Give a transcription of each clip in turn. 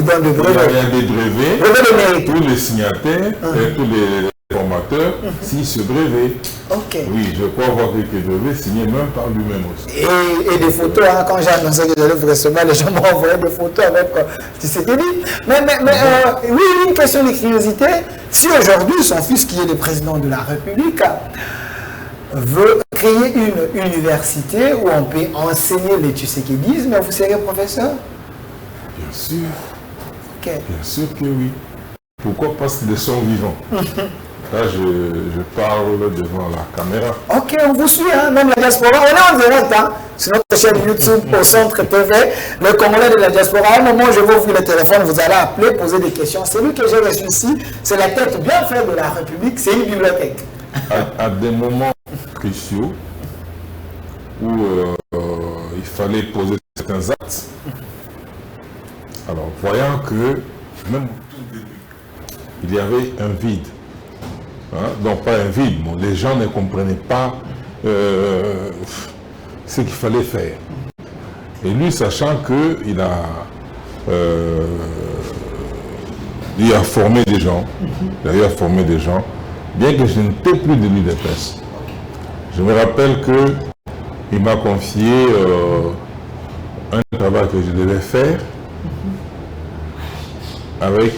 vous donne le brevet. Il y a des brevets. Brevet de mérite. Tous les signataires et tous les formateurs signent ce brevet. Ok. Oui, je crois avoir vu que le brevet signé même par lui-même aussi. Et des photos, hein, quand j'ai annoncé que j'allais vous recevoir, les gens m'ont envoyé des photos avec tu sais que dit. Mais oui, une question de curiosité. Si aujourd'hui, son fils, qui est le président de la République, veut créer une université où on peut enseigner le tshisekidisme, vous serez professeur? Bien sûr. Ok. Bien sûr que oui. Pourquoi? Parce qu'ils sont vivants. Là, je parle devant la caméra. Ok, on vous suit, hein, même la diaspora. On est en direct, hein, sur notre chaîne YouTube au Centre TV, le Congolais de la diaspora. À un moment, je vais ouvrir le téléphone, vous allez appeler, poser des questions. Celui que j'ai reçu ici, c'est la tête bien faite de la République, c'est une bibliothèque. À des moments cruciaux où il fallait poser certains actes, alors voyant que même au tout début, il y avait un vide. Hein, donc pas un vide, bon, les gens ne comprenaient pas ce qu'il fallait faire. Et lui, sachant qu'il il a formé des gens, bien que je n'étais plus de l'UDPS. Je me rappelle qu'il m'a confié un travail que je devais faire avec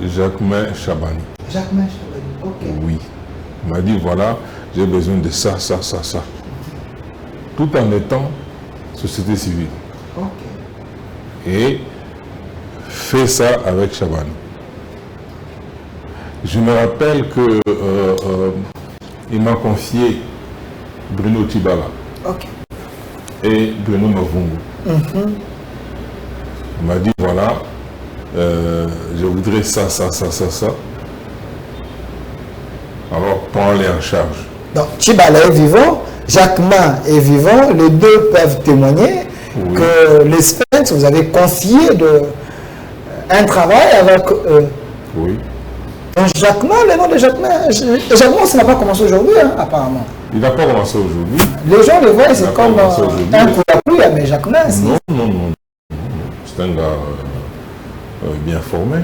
Jacquemain Chabani. Jacquemain Chabani, ok. Oui. Il m'a dit, voilà, j'ai besoin de ça, ça, ça, ça. Tout en étant société civile. Ok. Et fait ça avec Chabani. Je me rappelle que il m'a confié Bruno Tibala et Bruno Mavungu. Il m'a dit, voilà, je voudrais ça, ça, ça, ça, ça. Alors, prends-les en charge. Donc, Tibala est vivant, Jacquemain est vivant, les deux peuvent témoigner que les Spence, vous avez confié un travail avec eux. Oui. Donc, Jacquemain, le nom de Jacquemain, Jacquemain, ça n'a pas commencé aujourd'hui, hein, apparemment. Il n'a pas commencé aujourd'hui. Les gens le voient, c'est comme un coup à pluie, mais Jacquemain, c'est... Non. C'est un gars bien formé.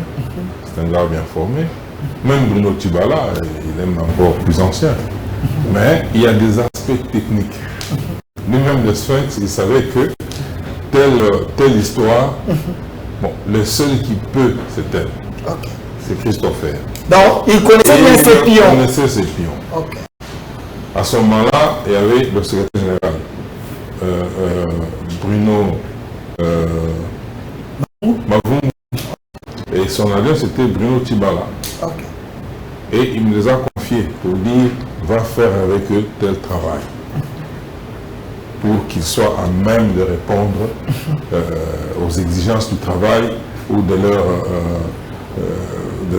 C'est un gars bien formé. Même Bruno Tibala, il est encore plus ancien. Mais il y a des aspects techniques. Lui-même, le Sphinx, il savait que telle histoire, bon, le seul qui peut, c'est elle. C'est Christopher. Donc, il connaissait bien ses pions. Il connaissait ses pions. À ce moment-là, il y avait le secrétaire général, Bruno Mavungu, et son allié, c'était Bruno Tibala. Et il me les a confiés pour dire, va faire avec eux tel travail, pour qu'ils soient à même de répondre aux exigences du travail ou de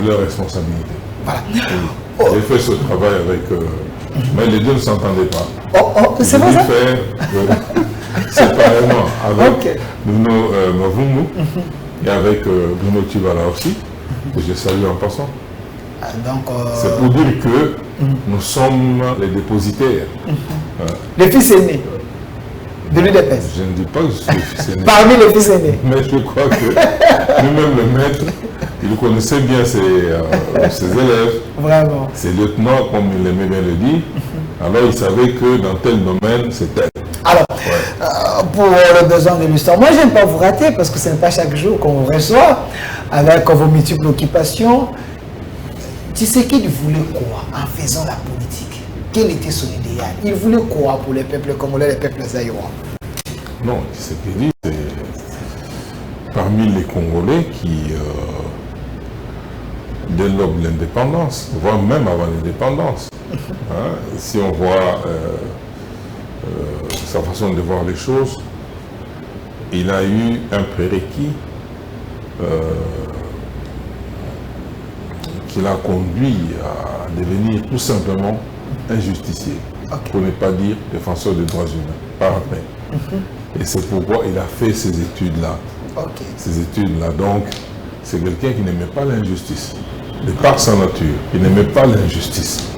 leur responsabilité. Voilà. J'ai fait ce travail avec mais les deux ne s'entendaient pas. C'est vrai ça? Séparément avec Bruno Mavungu et avec Bruno Tibala aussi, que je salue en passant. C'est pour dire que nous sommes les dépositaires. Les fils aînés de l'UDPS. Je ne dis pas que je suis le fils aîné. Parmi les fils aînés. Mais je crois que lui-même le maître, il connaissait bien ses élèves. Vraiment. Ses lieutenants, comme il aimait bien le dire. Alors il savait que dans tel domaine, c'est tel. Alors, pour le besoin de l'histoire, moi je n'aime pas vous rater parce que ce n'est pas chaque jour qu'on vous reçoit avec vos multiples occupations. Tshisekedi voulait quoi en faisant la politique? Quel était son idéal? Il voulait quoi pour les peuples congolais, les peuples zaïrois? Non, Tshisekedi, c'est parmi les Congolais qui développent l'indépendance, voire même avant l'indépendance. Hein, si on voit sa façon de voir les choses, il a eu un prérequis qui l'a conduit à devenir tout simplement un justicier, pour ne pas dire défenseur des droits humains, par après. Et c'est pourquoi il a fait ces études-là. Ces études-là, donc, c'est quelqu'un qui n'aimait pas l'injustice. De par sa nature, il n'aimait pas l'injustice.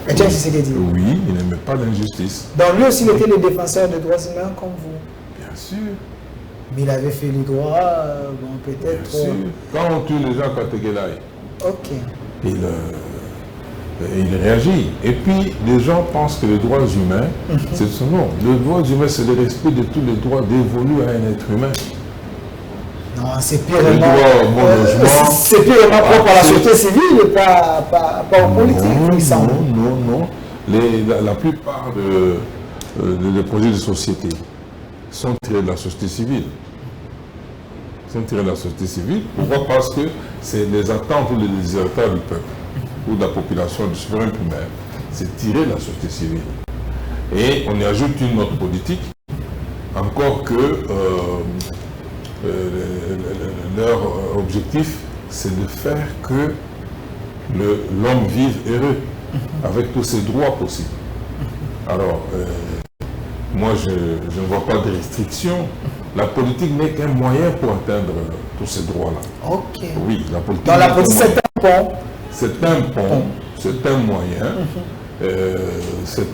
Et tu as dit? Oui, il n'aimait pas l'injustice. Donc lui aussi, il était le défenseur des droits humains comme vous? Bien sûr. Mais il avait fait les droits, bon, peut-être... Quand on tue les gens, Kategelaï, Ok. il réagit. Et puis, les gens pensent que les droits humains, c'est son nom. Les droits humains, c'est le respect de tous les droits dévolus à un être humain. Non, c'est purement, c'est purement propre à la société civile et pas aux politiques, il semble. Non. La plupart des projets de société sont tirés de la société civile. Pourquoi? Parce que c'est les attentes ou les désirs du peuple ou de la population, du souverain primaire. C'est tiré de la société civile. Et on y ajoute une autre politique, encore que leur objectif, c'est de faire que l'homme vive heureux, avec tous ses droits possibles. Alors, moi, je ne vois pas de restrictions. La politique n'est qu'un moyen pour atteindre tous ces droits-là. Ok. Oui, la politique. Dans la politique, c'est un pont. C'est un pont, c'est un moyen, c'est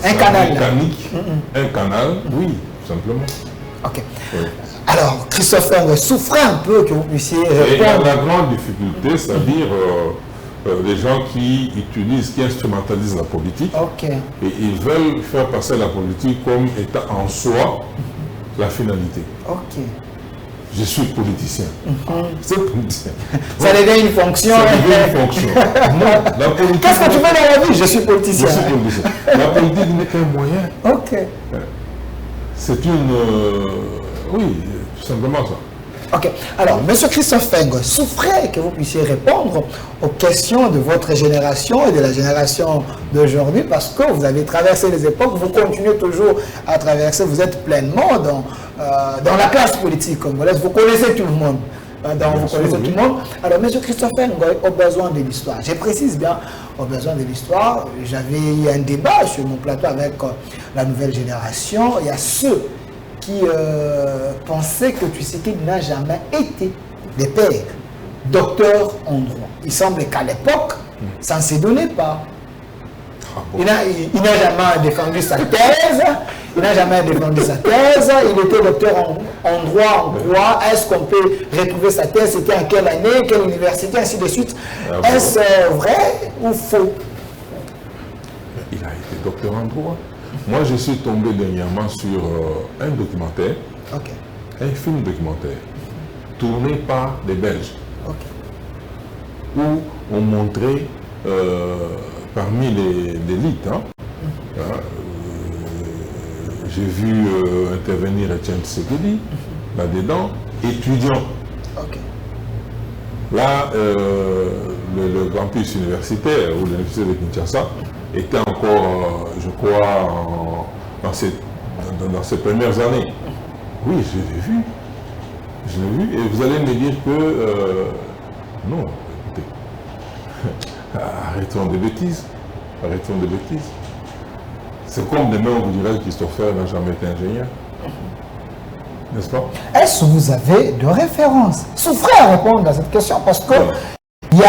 un canal mécanique, un canal, oui, tout simplement. Ok. Oui. Alors, Christophe Feng, souffrez un peu que vous puissiez Et répondre. la grande difficulté, c'est-à-dire les gens qui instrumentalisent la politique, Ok. et ils veulent faire passer la politique comme étant en soi la finalité. Ok. Je suis politicien. C'est politicien. Ça devient une fonction. Ça devient une fonction. Non, la politique. Qu'est-ce que tu fais dans la vie? Je suis politicien. Je suis politicien. La politique n'est qu'un moyen. Ok. C'est une... oui, tout simplement ça. Ok. Alors, Monsieur Christophe Feng, souffrez que vous puissiez répondre aux questions de votre génération et de la génération d'aujourd'hui, parce que vous avez traversé les époques, vous continuez toujours à traverser, vous êtes pleinement dans la classe politique congolaise, vous connaissez tout le monde. Vous connaissez tout le monde. Alors, Monsieur Christophe Feng, au besoin de l'histoire, je précise bien, au besoin de l'histoire, j'avais eu un débat sur mon plateau avec la nouvelle génération. Il y a ceux qui pensaient que Tshisekedi n'a jamais été des pères, docteur en droit. Il semble qu'à l'époque, ça ne se donnait pas. Il n'a jamais défendu sa thèse. Il était docteur en droit, en quoi? Est-ce qu'on peut retrouver sa thèse? C'était en quelle année? Quelle université? Ainsi de suite. Est-ce vrai ou faux? Il a été docteur en droit. Moi, je suis tombé dernièrement sur un documentaire, un film documentaire, tourné par des Belges, où on montrait parmi l'élite, j'ai vu intervenir Etienne Tshisekedi, là-dedans, étudiant. Là, le campus universitaire, ou l'université de Kinshasa, était encore, je crois, dans ses premières années. Oui, je l'ai vu. Je l'ai vu. Et vous allez me dire que... non, écoutez. Arrêtons des bêtises. Arrêtons des bêtises. C'est comme demain on vous dirait que Christopher n'a jamais été ingénieur. N'est-ce pas? Est-ce que vous avez de références? Souffrez à répondre à cette question parce que il y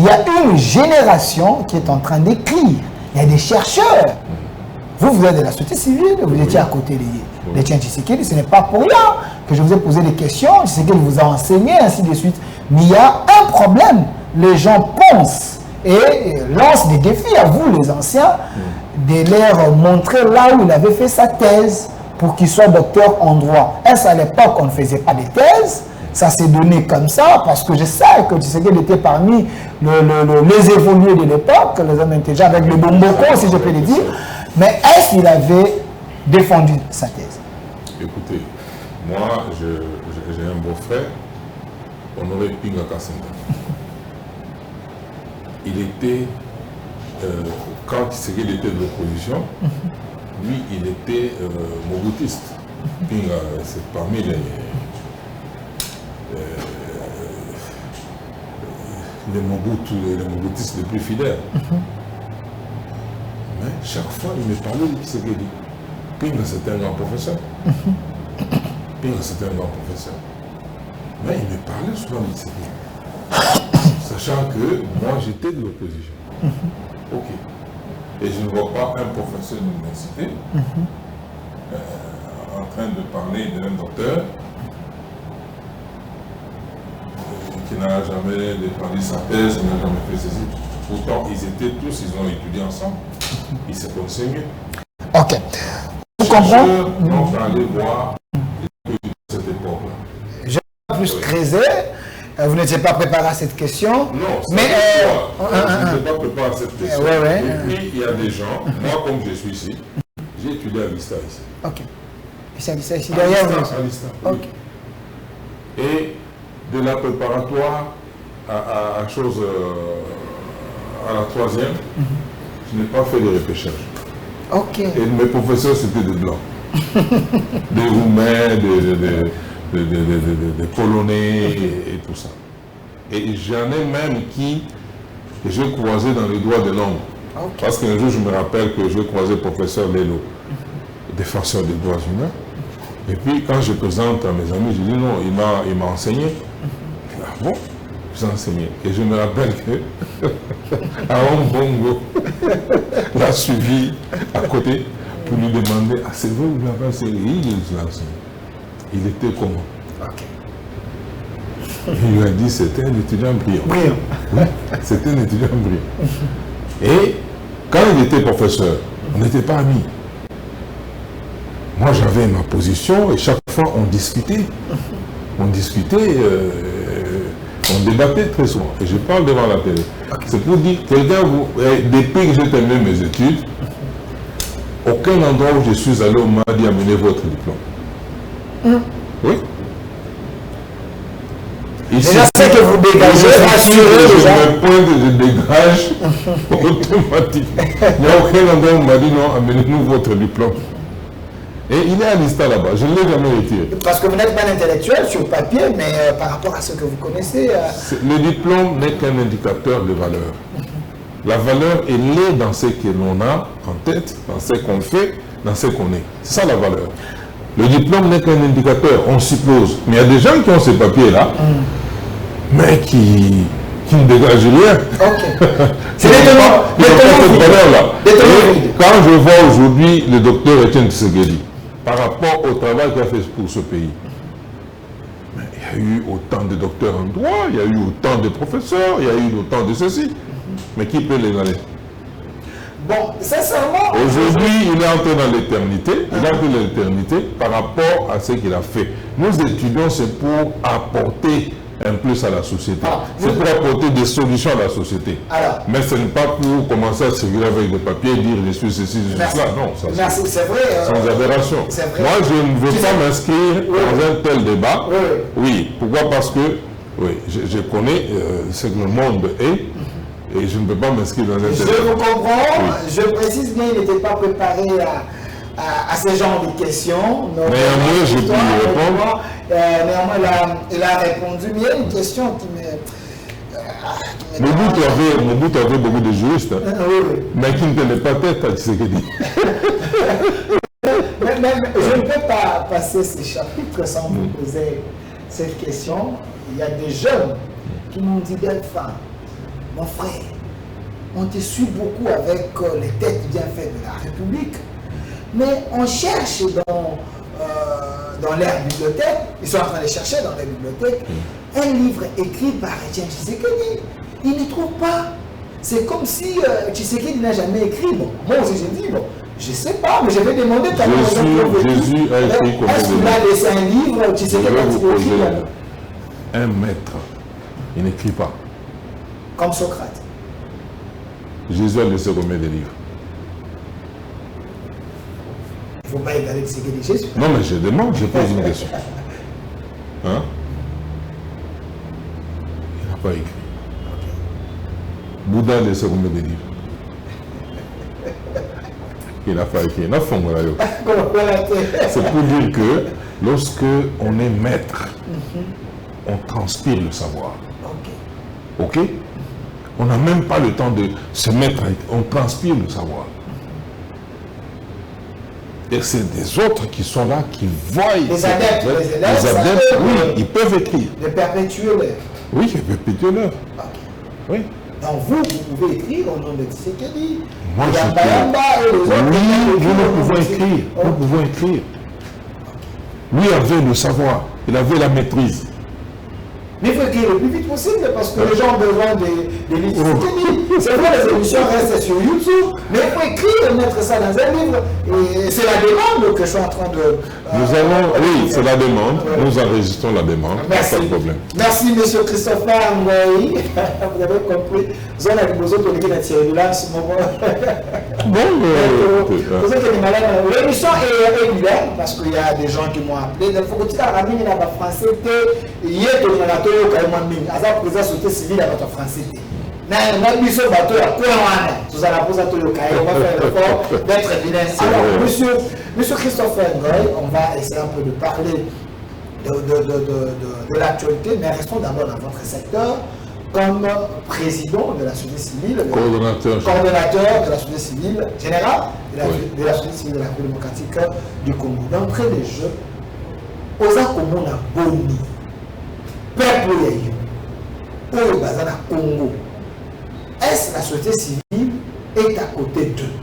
a une génération qui est en train d'écrire. Il y a des chercheurs. Vous êtes de la société civile, vous étiez à côté de Tshisekedi. Ce n'est pas pour rien que je vous ai posé des questions. Tshisekedi vous a enseigné, ainsi de suite. Mais il y a un problème. Les gens pensent et lancent des défis à vous, les anciens, de leur montrer là où il avait fait sa thèse pour qu'il soit docteur en droit. Est-ce à l'époque on ne faisait pas de thèse? Ça s'est donné comme ça parce que je sais que Tshisekedi était parmi les évolués de l'époque, les hommes intelligents, avec le bomboko, si je peux le dire. Mais est-ce qu'il avait défendu sa thèse? Écoutez, moi, j'ai un beau-frère, Honoré Pinga Kassenga. Il était, quand Tshisekedi était de l'opposition, lui, il était moboutiste. Pinga, c'est parmi les moboutistes les plus fidèles. Mais chaque fois, il me parlait de Tshisekedi. Pinga, c'était un grand professeur. Pinga, c'était un grand professeur. Mais il me parlait souvent de Tshisekedi. Sachant que moi, j'étais de l'opposition. Ok. Et je ne vois pas un professeur d'université, en train de parler d'un docteur qui n'a jamais défendu sa thèse, qui n'a jamais fait ceci. Pourtant, ils étaient tous, ils ont étudié ensemble. Ils se connaissaient mieux. Ok. Vous comprenez? Donc, allez voir cette époque-là. Je vais plus creuser. Vous n'étiez pas préparé à cette question. Non, mais je n'étais pas préparé à cette question. Et puis, il y a des gens, moi comme je suis ici, j'ai étudié à l'ISTA ici. Ok. C'est à l'ISTA ici, derrière vous. À l'ISTA, oui. Ok. Et de la préparatoire à chose, à la troisième, je n'ai pas fait de repêchage. Ok. Et mes professeurs, c'était des blancs. Des Roumains, des Polonais et tout ça. Et j'en ai même qui j'ai croisé dans les droits de l'homme. Okay. Parce qu'un jour, je me rappelle que j'ai croisé le professeur Lelo, défenseur des droits humains. Et puis, quand je présente à mes amis, je dis non, il m'a enseigné. Ah bon? Je vous ai enseigné. Et je me rappelle que Aaron Bongo l'a suivi à côté pour lui demander, ah c'est vrai, vous l'avez enseigné? Il l'a enseigné. Il était comment? Okay. Il lui a dit c'était un étudiant brillant. Oui, c'était un étudiant brillant. Et quand il était professeur, on n'était pas amis. Moi j'avais ma position et chaque fois on discutait. On discutait, on débattait très souvent. Et je parle devant la télé. Okay. C'est pour dire, quelqu'un, depuis que j'ai terminé mes études, aucun endroit où je suis allé, on m'a dit amenez votre diplôme. Oui. Ici, c'est que vous dégagez, rassurez les gens. Je dégage automatiquement. Il n'y a aucun endroit où on m'a dit non, amenez-nous votre diplôme. Et il est à l'ISTA là-bas, je ne l'ai jamais retiré. Parce que vous n'êtes pas un intellectuel sur papier, mais par rapport à ce que vous connaissez... Le diplôme n'est qu'un indicateur de valeur. La valeur, elle est dans ce que l'on a en tête, dans ce qu'on fait, dans ce qu'on est. C'est ça la valeur. Le diplôme n'est qu'un indicateur, on suppose. Mais il y a des gens qui ont ces papiers-là, mais qui ne dégagent rien. Ok. C'est l'étonnant. Quand je vois aujourd'hui le docteur Etienne Tshisekedi, par rapport au travail qu'il a fait pour ce pays, mais il y a eu autant de docteurs en droit, il y a eu autant de professeurs, il y a eu autant de ceci. Mais qui peut les aller? Bon, sincèrement... Aujourd'hui, il est entré dans l'éternité, il a pris l'éternité par rapport à ce qu'il a fait. Nous étudions, c'est pour apporter un plus à la société. C'est pour apporter des solutions à la société. Mais ce n'est pas pour commencer à circuler avec des papiers et dire je suis ceci, je suis cela. Non, ça c'est vrai. Sans aberration. Moi, je ne veux pas m'inscrire dans un tel débat. Oui, pourquoi? Parce que je connais ce que le monde est. Et je ne peux pas m'inscrire dans un tel débat. Je vous comprends. Je précise bien, il n'était pas préparé à ce genre de questions. Néanmoins, j'ai pu y répondre. Néanmoins, il a répondu. Mais il y a une question qui me... Mobutu avait beaucoup de juristes, mais qui ne tenaient pas tête à ce qu'il dit. Mais je ne peux pas passer ces chapitres sans vous poser cette question. Il y a des jeunes qui m'ont dit d'Alpha, mon frère, on te suit beaucoup avec les têtes bien faites de la République, mais on cherche dans leur bibliothèque, ils sont en train de chercher dans les bibliothèques, un livre écrit par Etienne Tshisekedi. Ils ne trouvent pas. C'est comme si Tshisekedi n'a jamais écrit. Bon, moi aussi j'ai dit, bon, je ne sais pas, mais je vais demander ta Jésus a écrit comme est-ce qu'il a laissé un livre, Tshisekedi a écrit un maître, il n'écrit pas. Comme Socrate. Jésus a laissé combien de livres? Il ne faut pas égaler Tshisekedi Jésus. Non, mais je demande, je pose une question. Hein? Il n'a pas écrit. Bouddha a laissé combien de livres? Il n'a pas écrit. C'est pour dire que lorsque on est maître, on transpire le savoir. Ok? On n'a même pas le temps de se mettre, on transpire le savoir. Et c'est des autres qui sont là, qui voient... Les adeptes, oui, ils peuvent écrire. Les perpétuels. Oui, les perpétuels. Oui. Donc vous pouvez écrire au nom de Tshisekedi. Moi, je peux... Oui, nous pouvons écrire. Nous pouvons écrire. Lui avait le savoir, il avait la maîtrise. Mais il faut écrire le plus vite possible parce que les gens ont besoin des livres. C'est vrai, les émissions restent sur YouTube, mais il faut écrire, mettre ça dans un livre. Et c'est la demande que je suis en train de. Oui, c'est la demande. Nous enregistrons la demande. Merci. Pas de problème. Merci, M. Christopher Ngoyi. Vous avez compris. Vous avez besoin de lire la Thierry là en ce moment. L'émission est bilingue parce qu'il y a des gens qui m'ont appelé. Il faut que tu aies ramené la français. Il y a des gens qui ont mis. Aza président société civile à votre français. Na mission bateau à quoi vous allez poser à tout le cas. On va faire l'effort d'être bilingue. Alors, monsieur Christopher Ngoyi, on va essayer un peu de parler de l'actualité, mais restons d'abord dans votre secteur comme président de la société civile, coordonnateur de la société civile générale de la société civile de la République démocratique du Congo. D'entrée des jeux, Oza Congo na Boni, peuple au Bazana Congo. Est-ce que la société civile est à côté d'eux?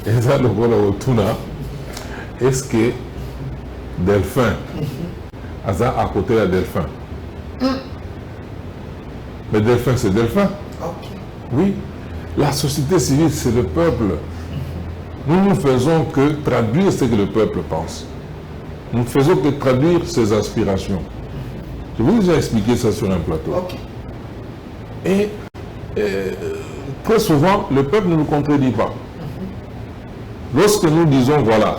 Et ça, le voilà au Tuna, est-ce que Delphin, Aza à côté de Delphin? Mais Delphin, c'est Delphin. Okay. Oui. La société civile, c'est le peuple. Nous ne faisons que traduire ce que le peuple pense. Nous ne faisons que traduire ses aspirations. Je vous ai déjà expliqué ça sur un plateau. Okay. Et très souvent, le peuple ne nous contredit pas. Lorsque nous disons, voilà,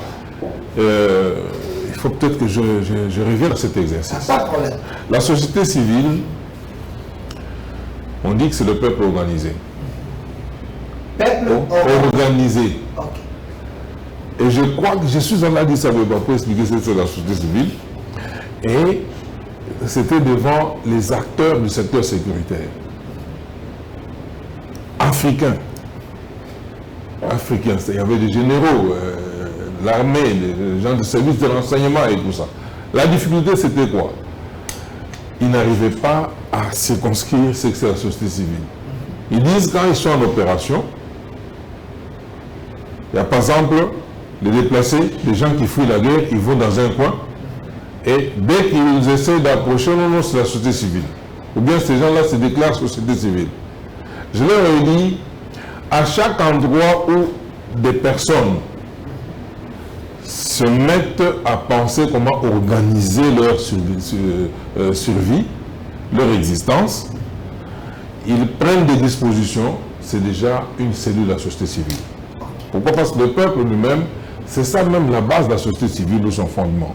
il faut peut-être que je revienne à cet exercice. Pas de problème. La société civile, on dit que c'est le peuple organisé. Peuple organisé. Okay. Et je crois que je suis en Addis Abeba pour expliquer ce que c'est la société civile. Et c'était devant les acteurs du secteur sécuritaire. Africains. Il y avait des généraux, l'armée, les gens du service de renseignement et tout ça. La difficulté, c'était quoi? Ils n'arrivaient pas à circonscrire ce que c'est la société civile. Ils disent quand ils sont en opération, il y a par exemple les déplacés, les gens qui fuient la guerre, ils vont dans un coin, et dès qu'ils essaient d'approcher, non, c'est la société civile. Ou bien ces gens-là se déclarent société civile. Je leur ai dit, à chaque endroit où des personnes se mettent à penser comment organiser leur survie, leur existence, ils prennent des dispositions, c'est déjà une cellule de la société civile. Pourquoi? Parce que le peuple lui-même, c'est ça même la base de la société civile ou son fondement.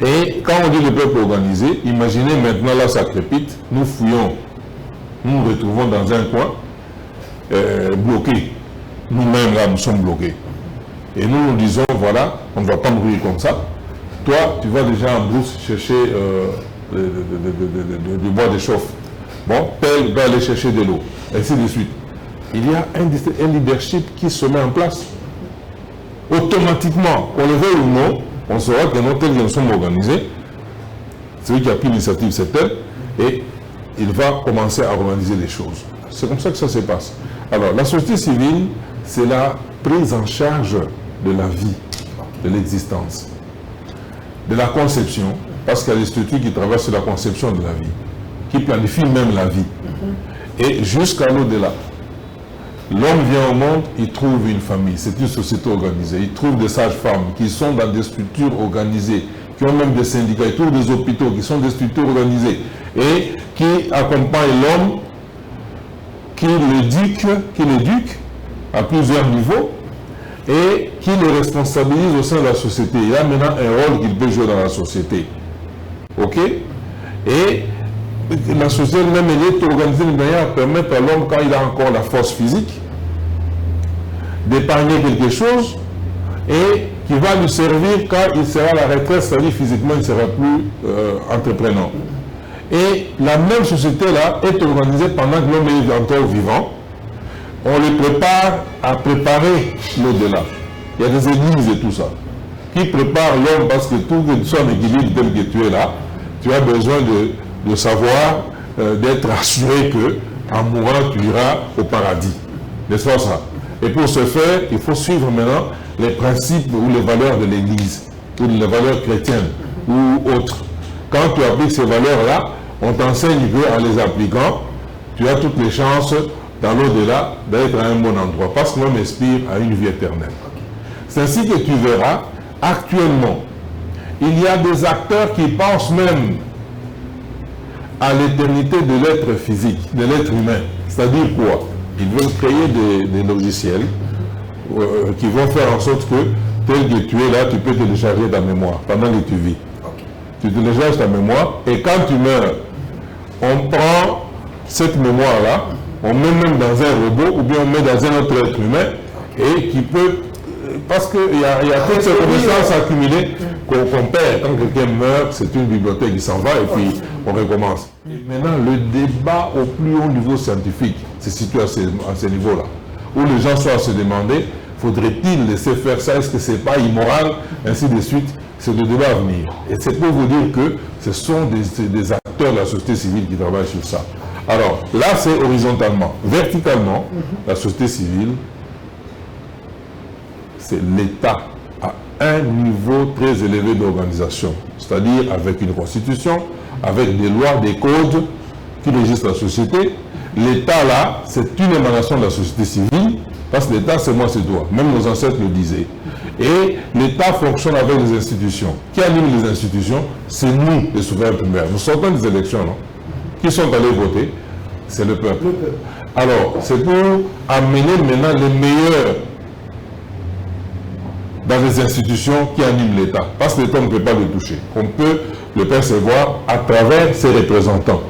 Et quand on dit le peuple organisé, imaginez maintenant là ça crépite, nous fouillons, nous nous retrouvons dans un coin, bloqués. Nous-mêmes là nous sommes bloqués. Et nous nous disons voilà, on ne va pas mourir comme ça. Toi, tu vas déjà en brousse chercher du bois de chauffe. Bon, tel va aller chercher de l'eau, ainsi de suite. Il y a un leadership qui se met en place. Automatiquement, qu'on le veuille ou non, on saura que nous, tels que nous sommes organisés, celui qui a pris l'initiative, c'est tel, et il va commencer à organiser les choses. C'est comme ça que ça se passe. Alors, la société civile, c'est la prise en charge de la vie, de l'existence, de la conception, parce qu'il y a des structures qui travaillent sur la conception de la vie, qui planifient même la vie, et jusqu'à l'au-delà. L'homme vient au monde, il trouve une famille, c'est une société organisée. Il trouve des sages-femmes qui sont dans des structures organisées, qui ont même des syndicats, il trouve des hôpitaux qui sont des structures organisées et qui accompagnent l'homme, qui l'éduque à plusieurs niveaux et qui le responsabilise au sein de la société. Il a maintenant un rôle qu'il peut jouer dans la société. Ok? Et la société même elle est organisée de manière à permettre à l'homme, quand il a encore la force physique, d'épargner quelque chose et qui va lui servir quand il sera à la retraite, c'est-à-dire physiquement il ne sera plus entreprenant. Et la même société-là est organisée pendant que l'homme est encore vivant. On le prépare à préparer l'au-delà. Il y a des églises et tout ça qui préparent l'homme parce que tout que tu sois en équilibre tel que tu es là, tu as besoin de savoir, d'être assuré que en mourant tu iras au paradis. N'est-ce pas ça? Et pour ce faire, il faut suivre maintenant les principes ou les valeurs de l'Église, ou les valeurs chrétiennes, ou autres. Quand tu appliques ces valeurs-là, on t'enseigne qu'en les appliquant, tu as toutes les chances, dans l'au-delà, d'être à un bon endroit. Parce que l'homme aspire à une vie éternelle. C'est ainsi que tu verras, actuellement, il y a des acteurs qui pensent même à l'éternité de l'être physique, de l'être humain. C'est-à-dire quoi? Ils veulent créer des logiciels qui vont faire en sorte que, tel que tu es là, tu peux télécharger ta mémoire pendant que tu vis. Tu télécharges ta mémoire et quand tu meurs, on prend cette mémoire-là, on met même dans un robot ou bien on met dans un autre être humain et qui peut... Parce qu'il y a toutes ces connaissances accumulées qu'on perd. Quand quelqu'un meurt, c'est une bibliothèque qui s'en va et puis on recommence. Et maintenant, le débat au plus haut niveau scientifique se situe à ce niveau-là, où les gens sont à se demander, faudrait-il laisser faire ça? Est-ce que ce n'est pas immoral? Ainsi de suite. C'est le débat à venir. Et c'est pour vous dire que ce sont des acteurs de la société civile qui travaillent sur ça. Alors, là, c'est horizontalement. Verticalement, la société civile, c'est l'État à un niveau très élevé d'organisation. C'est-à-dire avec une constitution, avec des lois, des codes qui régissent la société. L'État, là, c'est une émanation de la société civile, parce que l'État, c'est moi, c'est toi. Même nos ancêtres le disaient. Et l'État fonctionne avec les institutions. Qui anime les institutions? C'est nous, les souverains primaires. Nous sortons des élections, non? Qui sont allés voter? C'est le peuple. Alors, c'est pour amener maintenant les meilleurs dans les institutions qui animent l'État. Parce que l'État ne peut pas le toucher. On peut le percevoir à travers ses représentants.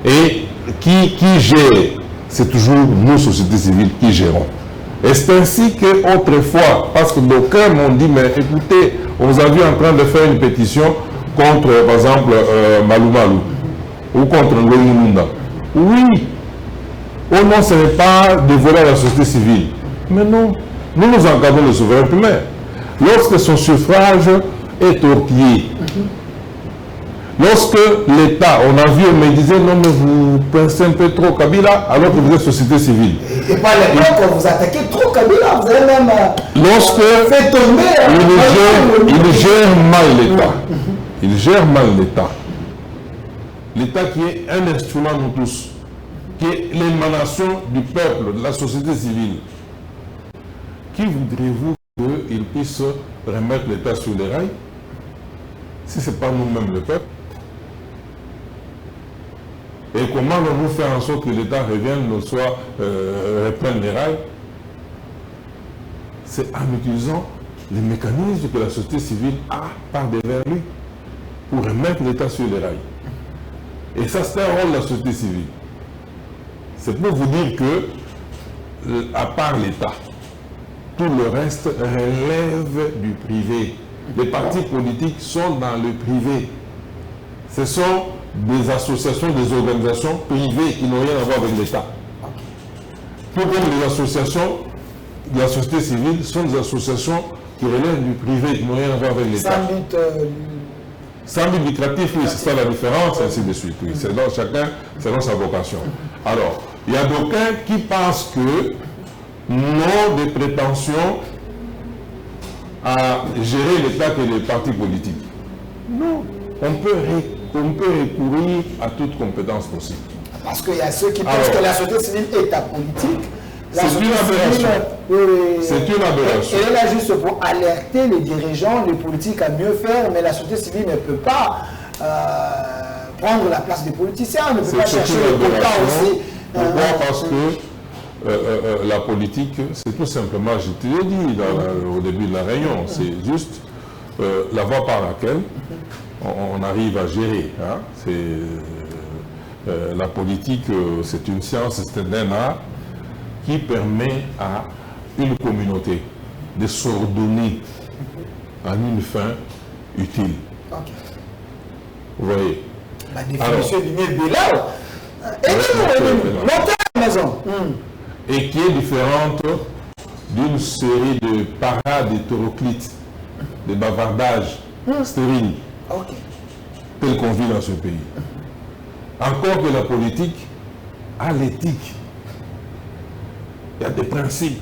Et qui gère? C'est toujours nous, société civile, qui gérons. Et c'est ainsi qu'autrefois, parce que d'aucuns m'ont dit, mais écoutez, on vous a vu en train de faire une pétition contre, par exemple, Malou Malou, ou contre Ngoïmounda. Oui. Oh non, ce n'est pas de voler à la société civile. Mais non, nous encadrons le souverain primaire. Lorsque son suffrage est torpillé, lorsque l'État, on a vu, on me disait, non mais vous pensez un peu trop Kabila, alors que vous êtes société civile. Et par l'époque, quand vous attaquez trop Kabila, vous avez même fait tomber... Il gère mal l'État. Il gère mal l'État. L'État qui est un instrument, nous tous, qui est l'émanation du peuple, de la société civile. Qui voudrez-vous qu'il puisse remettre l'État sur les rails si ce n'est pas nous-mêmes le peuple? Et comment allons-nous faire en sorte que l'État revienne, reprenne les rails? C'est en utilisant les mécanismes que la société civile a par devers lui pour remettre l'État sur les rails. Et ça, c'est un rôle de la société civile. C'est pour vous dire que, à part l'État, tout le reste relève du privé. Les partis politiques sont dans le privé. Ce sont des associations, des organisations privées qui n'ont rien à voir avec l'État. Tout comme les associations de la société civile sont des associations qui relèvent du privé, qui n'ont rien à voir avec l'État. Sans but lucratif, oui, c'est ça la différence, ainsi de suite. Oui. C'est dans chacun, selon sa vocation. Alors, il y a d'aucuns qui pensent que n'ont des prétentions à gérer l'État que les partis politiques. Non, on peut recourir à toute compétence possible. Parce qu'il y a ceux qui pensent que la société civile est apolitique. C'est une aberration. C'est une aberration. Elle est là juste pour alerter les dirigeants, les politiques à mieux faire, mais la société civile ne peut pas prendre la place des politiciens, ne peut pas chercher le quota aussi. Pourquoi? Parce que la politique, c'est tout simplement, je te l'ai dit au début de la réunion, c'est juste la voie par laquelle on arrive à gérer. Hein. La politique, c'est une science, c'est un art qui permet à une communauté de s'ordonner en une fin utile. Okay. Vous voyez? La définition du mieux Bilal. Montez à la maison. Et qui est différente d'une série de parades hétéroclites, de bavardages stériles, tels qu'on vit dans ce pays. Encore que la politique a l'éthique. Il y a des principes.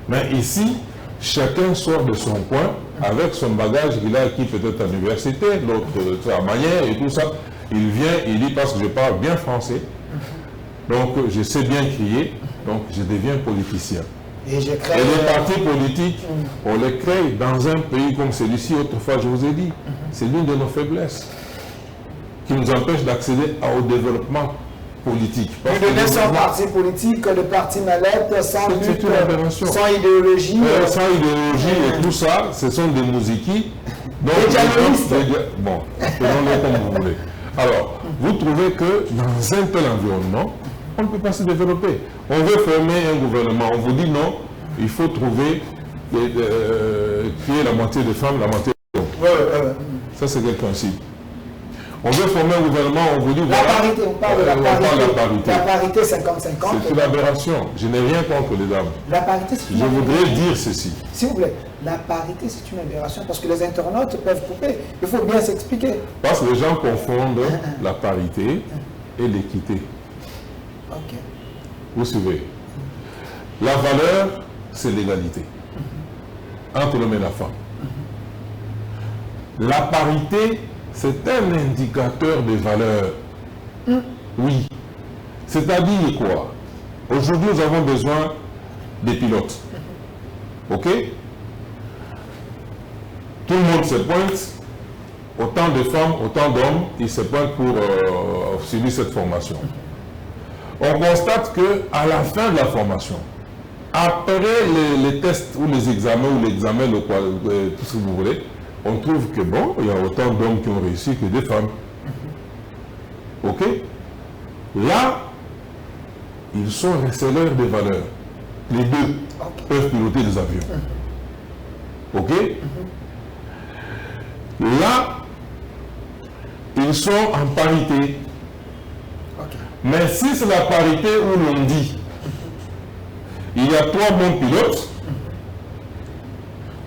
Mais ici, chacun sort de son coin avec son bagage qu'il a acquis peut-être à l'université, l'autre à manière et tout ça. Il vient, il dit parce que je parle bien français, donc je sais bien crier, donc je deviens politicien. Et les partis politiques, on les crée dans un pays comme celui-ci, autrefois je vous ai dit, c'est l'une de nos faiblesses qui nous empêche d'accéder au développement politique. Vous donnez sans parti politique, le parti Mallette, sans but, sans idéologie. Sans idéologie et tout ça, ce sont des musiquis. Donc, bon, appelons-les comme vous voulez. Alors, vous trouvez que dans un tel environnement, on ne peut pas se développer. On veut former un gouvernement, on vous dit non, il faut trouver qui est la moitié de femmes, la moitié d'hommes. Ça, c'est quel principe? On veut former un gouvernement, on vous dit la voilà. Parité, on parle de la parité. La parité 50-50. C'est une aberration. Je n'ai rien contre les dames. La parité, c'est une Je aberration. voudrais dire ceci. S'il vous plaît, la parité, c'est une aberration parce que les internautes peuvent couper. Il faut bien s'expliquer. Parce que les gens confondent la parité et l'équité. Ok. Vous suivez. La valeur, c'est l'égalité entre l'homme et la femme. La parité, c'est un indicateur de valeur. Oui. C'est-à-dire quoi? Aujourd'hui, nous avons besoin des pilotes. OK? Tout le monde se pointe. Autant de femmes, autant d'hommes, ils se pointent pour suivre cette formation. On constate qu'à la fin de la formation, après les tests ou les examens tout ce que vous voulez, on trouve que bon, il y a autant d'hommes qui ont réussi que de femmes. OK? Là, ils sont receleurs de valeurs. Les deux peuvent piloter des avions. OK? Là, ils sont en parité. Mais si c'est la parité où l'on dit il y a 3 bons pilotes,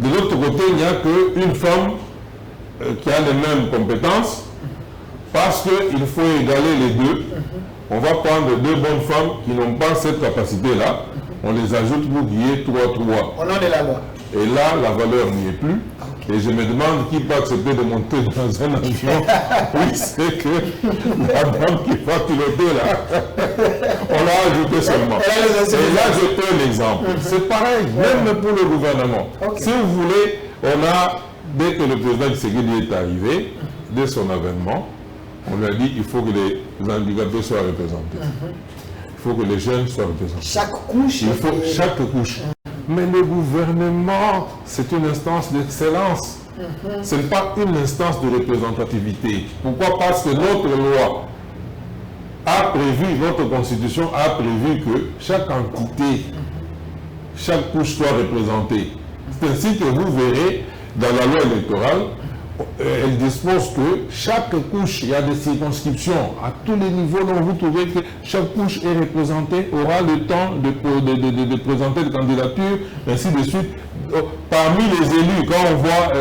de l'autre côté, il n'y a qu'une femme qui a les mêmes compétences, parce qu'il faut égaler les deux. On va prendre 2 bonnes femmes qui n'ont pas cette capacité-là, on les ajoute pour qu'il y ait 3-3. Au nom de la loi. Et là, la valeur n'y est plus. Et je me demande qui peut accepter de monter dans un avion. Oui, c'est que la dame qui va piloter là, on l'a ajouté seulement. Et là, je prends l'exemple. C'est pareil, même pour le gouvernement. Si vous voulez, on a, dès que le président Tshisekedi est arrivé, dès son avènement, on lui a dit qu'il faut que les handicapés soient représentés. Il faut que les jeunes soient représentés. Chaque couche. Il faut chaque couche. Mais le gouvernement, c'est une instance d'excellence. Ce n'est pas une instance de représentativité. Pourquoi? Parce que notre loi a prévu, notre constitution a prévu que chaque entité, chaque couche soit représentée. C'est ainsi que vous verrez dans la loi électorale, elle dispose que chaque couche, il y a des circonscriptions à tous les niveaux dont vous trouvez que chaque couche est représentée, aura le temps de présenter des candidatures, ainsi de suite. Parmi les élus, quand on voit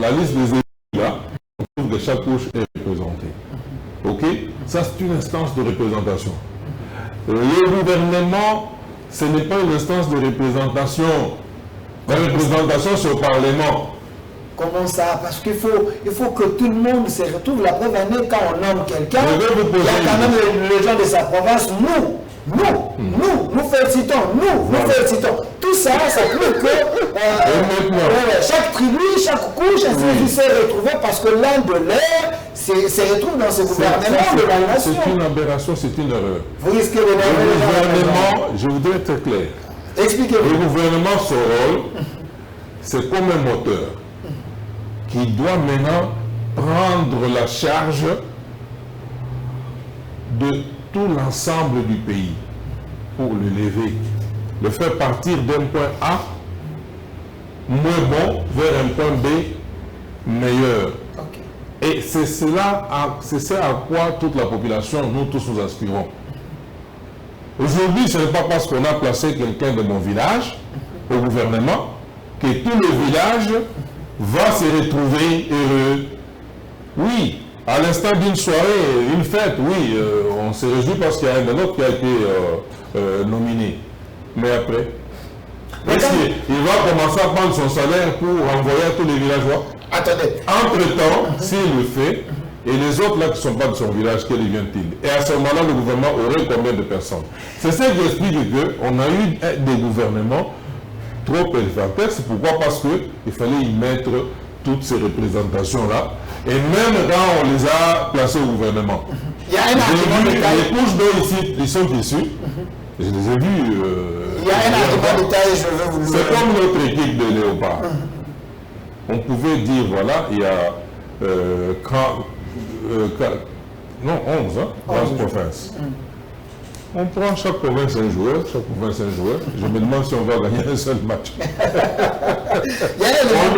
la liste des élus là, on trouve que chaque couche est représentée. OK? Ça, c'est une instance de représentation. Le gouvernement, ce n'est pas une instance de représentation. La représentation, c'est au Parlement. Comment ça? Parce qu'il faut que tout le monde se retrouve. La preuve en est, quand on nomme quelqu'un, il y a quand même les gens de sa province, nous félicitons, nous félicitons. Tout ça, ça prouve que chaque tribu, chaque couche, ainsi s'est retrouvé parce que l'un de l'air se retrouve dans ce gouvernement de la nation. C'est une aberration, c'est une erreur. Vous risquez de le gouvernement, je voudrais être clair. Expliquez-vous. Le gouvernement, son rôle, c'est comme un moteur qui doit maintenant prendre la charge de tout l'ensemble du pays pour le lever, le faire partir d'un point A moins bon vers un point B meilleur. Et c'est cela, c'est ça à quoi toute la population, nous tous nous aspirons. Aujourd'hui, ce n'est pas parce qu'on a placé quelqu'un de mon village au gouvernement que tout le village va se retrouver heureux. Oui, à l'instant d'une soirée, une fête, oui, on se réjouit parce qu'il y a un autre qui a été nominé. Mais après, Est-ce qu'il va commencer à prendre son salaire pour renvoyer à tous les villageois? Attendez. Entre-temps, s'il le fait, et les autres là qui ne sont pas de son village, quels deviennent-ils? Et à ce moment-là, le gouvernement aurait combien de personnes? C'est ça qui explique qu'on a eu des gouvernements trop élémentaires. C'est pourquoi? Parce qu'il fallait y mettre toutes ces représentations-là. Et même quand on les a placés au gouvernement. Il y a un argument de taille. Les couches d'eau ici, ils sont issus. Je les ai vus. Il y a un argument de taille, je veux vous le dire. C'est comme notre équipe de Léopard. On pouvait dire, voilà, il y a non, 11, hein, 11 provinces. On prend chaque province un joueur, Je me demande si on va gagner un seul match. On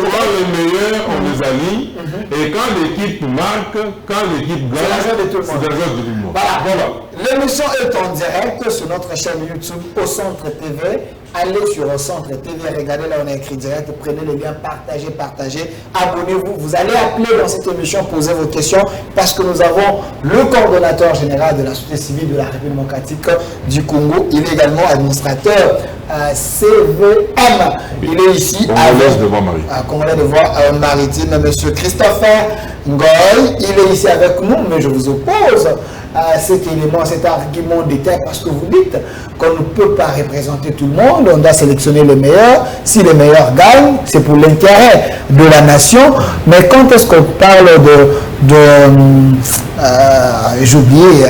prend les meilleurs, on les aligne. Et quand l'équipe marque, quand l'équipe gagne, c'est l'argent de tout le monde. Voilà. L'émission est en direct sur notre chaîne YouTube Au Centre TV. Allez sur Au Centre TV, regardez là on a écrit direct, prenez le lien, partagez, abonnez-vous. Vous allez appeler dans cette émission, poser vos questions, parce que nous avons le coordonnateur général de la société civile de la République démocratique du Congo. Il est également administrateur CVM. Il est ici Congolais de voie maritime, monsieur Christopher Ngoy. Il est ici avec nous, mais je vous oppose à cet élément, cet argument d'état, parce que vous dites qu'on ne peut pas représenter tout le monde, on doit sélectionner les meilleurs. Si les meilleurs gagnent, c'est pour l'intérêt de la nation. Mais quand est-ce qu'on parle j'ai oublié,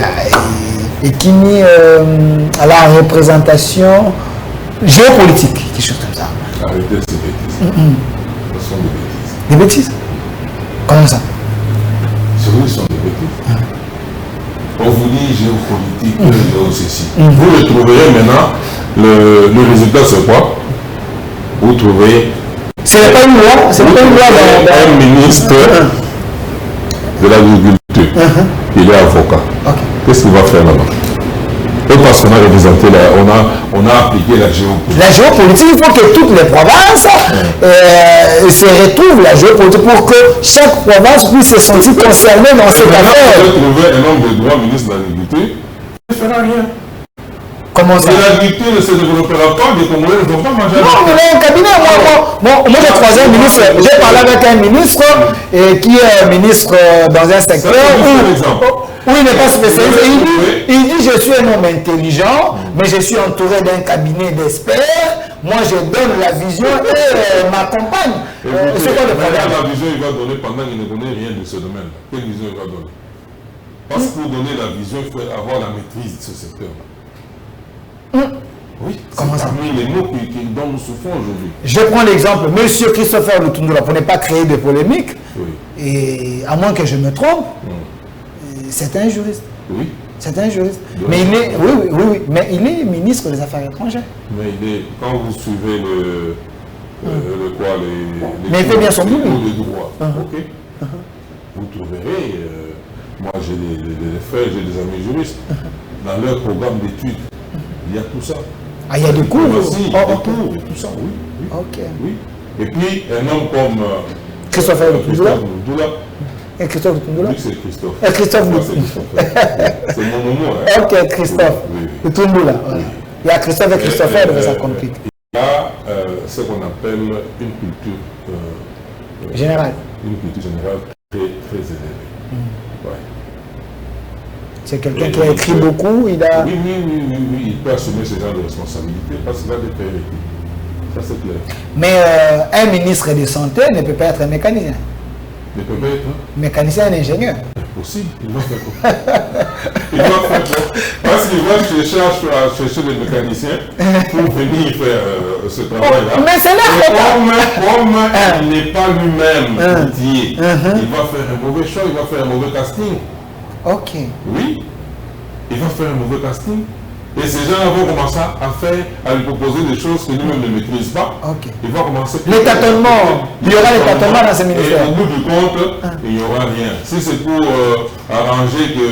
et qui met à la représentation géopolitique, quelque chose comme ça. Arrêtez ces bêtises. Ce sont des bêtises. Des bêtises? Comment ça? Ce sont des bêtises. On vous dit géopolitique, géocécie. Vous le trouverez maintenant, le résultat c'est quoi? Vous trouvez... Ce n'est pas une loi, c'est pas une loi un ministre de l'agriculture. Il est avocat. Qu'est-ce qu'il va faire là-bas? Et parce qu'on a représenté, on a appliqué la géopolitique. La géopolitique, il faut que toutes les provinces se retrouvent la géopolitique pour que chaque province puisse se sentir concernée dans cette affaire. Vous trouver un homme de droit ministre de l'agriculture, il ne fera rien. Comment ça? L'agriculture ne se développera pas, les Congolais ne vont pas manger. Non, mais au cabinet, moi j'ai croisé un ministre, j'ai parlé avec un ministre qui est ministre dans un secteur où il n'est pas spécialiste. Il dit je suis un homme intelligent, mais je suis entouré d'un cabinet d'experts. Moi je donne la vision et m'accompagne. C'est quoi le problème? La vision il va donner pendant qu'il ne connaît rien de ce domaine. Quelle vision il va donner? Parce que pour donner la vision, il faut avoir la maîtrise de ce secteur. Oui, comment ça? Parmi les mots dont nous souffrons aujourd'hui. Je prends l'exemple, monsieur Christopher Lutundula, pour ne pas créer de polémique, et à moins que je me trompe, c'est un juriste. Oui. C'est un juriste. Mais il est, oui, mais il est ministre des Affaires étrangères. Mais il est, quand vous suivez mais il fait bien son boulot. Les droits. Ok. Vous trouverez, moi j'ai des frères, j'ai des amis juristes, dans leur programme d'études. Il y a tout ça. Ah, il y a des cours aussi, il y a des cours et tout ça, oui. Ok. Oui. Et puis, un homme comme Christopher Lutundula. Et Christophe Lutundula. Oui, c'est Christophe. Et Christophe Lutundula. C'est mon moment. Hein. Ok, Christophe Lutundula. Il y a Christophe et Christopher, ça complique. Il y a ce qu'on appelle une culture générale. Une culture générale très élevée. Ouais. C'est quelqu'un qui a écrit beaucoup, il a... Oui, il peut assumer ce genre de responsabilité parce qu'il a des priorités. Ça, c'est clair. Mais un ministre de santé ne peut pas être un mécanicien. Ne peut pas être mécanicien et ingénieur. Possible, il va faire quoi? Il va faire quoi? Parce qu'il va chercher les mécaniciens pour venir faire ce travail-là. Mais c'est là comme il n'est pas lui-même outillé, il va faire un mauvais choix, il va faire un mauvais casting. Ok. Oui, il va faire un mauvais casting. Et ces gens vont commencer à lui proposer des choses que lui-même ne maîtrise pas. Ok. Il va commencer... Les tâtonnements. Il y aura les tâtonnements dans ce ministère. Et au bout du compte, il n'y aura rien. Si c'est pour arranger que